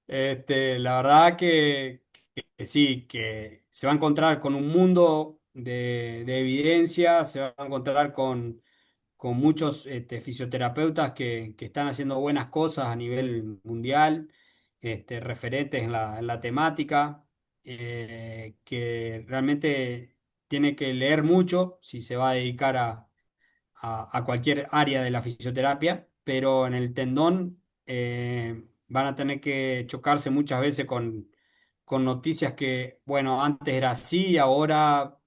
La verdad que sí, que se va a encontrar con un mundo de evidencia, se va a encontrar con muchos fisioterapeutas que están haciendo buenas cosas a nivel mundial, referentes en la temática, que realmente tiene que leer mucho si se va a dedicar a cualquier área de la fisioterapia, pero en el tendón van a tener que chocarse muchas veces con noticias que, bueno, antes era así, ahora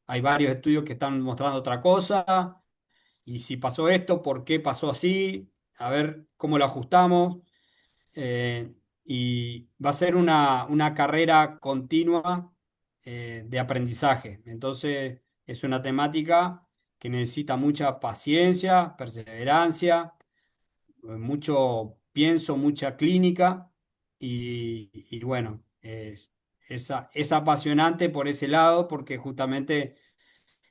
hay varios estudios que están mostrando otra cosa, y si pasó esto, ¿por qué pasó así? A ver cómo lo ajustamos. Y va a ser una carrera continua de aprendizaje. Entonces, es una temática que necesita mucha paciencia, perseverancia, mucho pienso, mucha clínica y bueno, es apasionante por ese lado porque justamente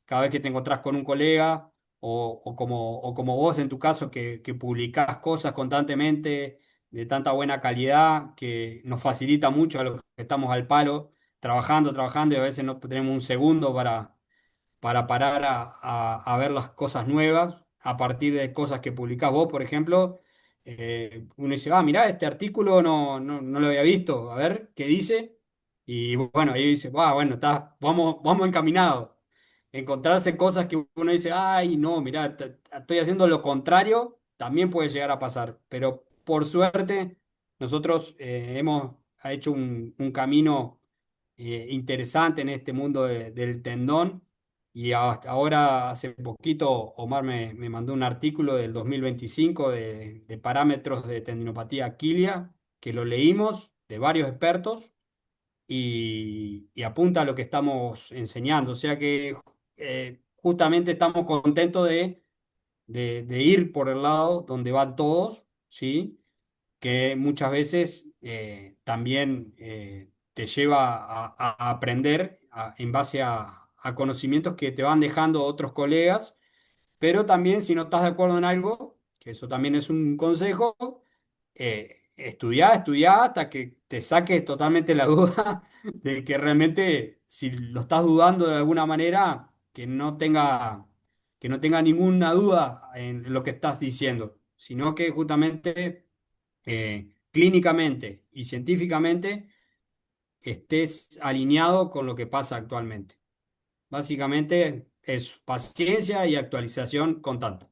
cada vez que te encontrás con un colega o como vos en tu caso que publicás cosas constantemente de tanta buena calidad que nos facilita mucho a los que estamos al palo, trabajando, trabajando y a veces no tenemos un segundo para parar a ver las cosas nuevas a partir de cosas que publicás vos, por ejemplo. Uno dice, ah, mirá, este artículo no lo había visto, a ver qué dice. Y bueno, ahí dice, ah, bueno, vamos encaminados. Encontrarse cosas que uno dice, ay, no, mirá, estoy haciendo lo contrario, también puede llegar a pasar. Pero por suerte, nosotros hemos hecho un camino interesante en este mundo del tendón. Y hasta ahora, hace poquito, Omar me mandó un artículo del 2025 de parámetros de tendinopatía aquilia, que lo leímos de varios expertos y apunta a lo que estamos enseñando. O sea que justamente estamos contentos de ir por el lado donde van todos, ¿sí? Que muchas veces también te lleva a aprender en base a conocimientos que te van dejando otros colegas, pero también si no estás de acuerdo en algo, que eso también es un consejo, estudiá hasta que te saques totalmente la duda de que realmente si lo estás dudando de alguna manera, que no tenga ninguna duda en lo que estás diciendo, sino que justamente clínicamente y científicamente estés alineado con lo que pasa actualmente. Básicamente es paciencia y actualización constante.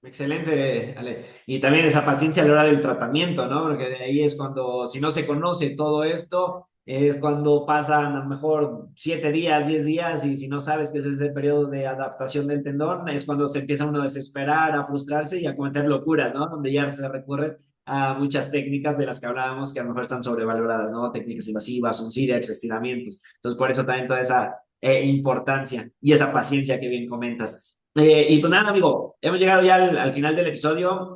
Excelente, Ale. Y también esa paciencia a la hora del tratamiento, ¿no? Porque de ahí es cuando, si no se conoce todo esto, es cuando pasan a lo mejor 7 días, 10 días, y si no sabes que ese es el periodo de adaptación del tendón, es cuando se empieza uno a desesperar, a frustrarse y a cometer locuras, ¿no? Donde ya se recurre a muchas técnicas de las que hablábamos que a lo mejor están sobrevaloradas, ¿no? Técnicas invasivas, un SIREX, estiramientos. Entonces, por eso también toda esa importancia y esa paciencia que bien comentas. Y pues nada, amigo, hemos llegado ya al final del episodio.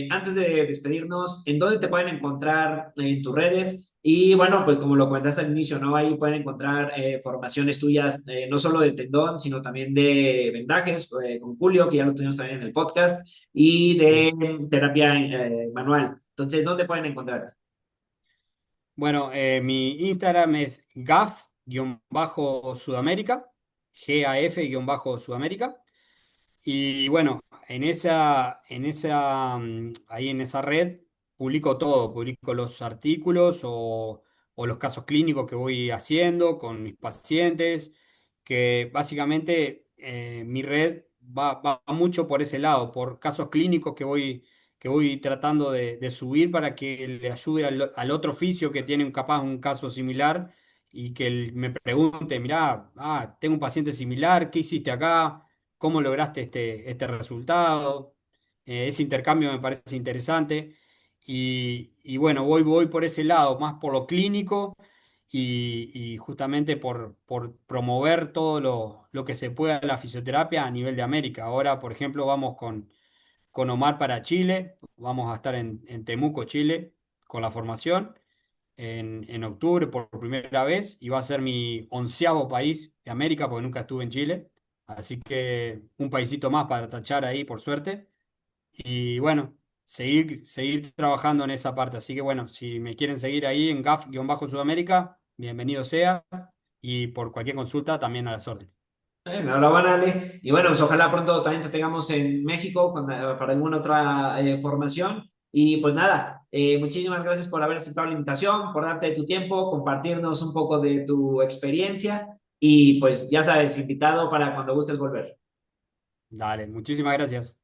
Antes de despedirnos, ¿en dónde te pueden encontrar en tus redes? Y bueno, pues como lo comentaste al inicio, ¿no? Ahí pueden encontrar formaciones tuyas, no solo de tendón, sino también de vendajes, con Julio, que ya lo tuvimos también en el podcast, y Sí. de terapia manual. Entonces, ¿dónde pueden encontrarte? Bueno, mi Instagram es gaf-sudamérica, gaf-sudamérica. Y bueno, ahí en esa red publico todo, publico los artículos o los casos clínicos que voy haciendo con mis pacientes, que básicamente mi red va mucho por ese lado, por casos clínicos que voy tratando de subir para que le ayude al otro oficio que tiene capaz un caso similar y que él me pregunte, mirá, tengo un paciente similar, ¿qué hiciste acá? ¿Cómo lograste este resultado? Ese intercambio me parece interesante. Y bueno, voy por ese lado, más por lo clínico y justamente por promover todo lo que se pueda de la fisioterapia a nivel de América. Ahora, por ejemplo, vamos con Omar para Chile, vamos a estar en Temuco, Chile, con la formación en octubre por primera vez y va a ser mi 11.º país de América porque nunca estuve en Chile. Así que un paisito más para tachar ahí, por suerte. Y bueno, seguir trabajando en esa parte. Así que bueno, si me quieren seguir ahí en GAF-Sudamérica, bienvenido sea. Y por cualquier consulta también a las órdenes. Enhorabuena, Ale. Y bueno, pues ojalá pronto también te tengamos en México para alguna otra formación. Y pues nada, muchísimas gracias por haber aceptado la invitación, por darte tu tiempo, compartirnos un poco de tu experiencia. Y pues ya sabes, invitado para cuando gustes volver. Dale, muchísimas gracias.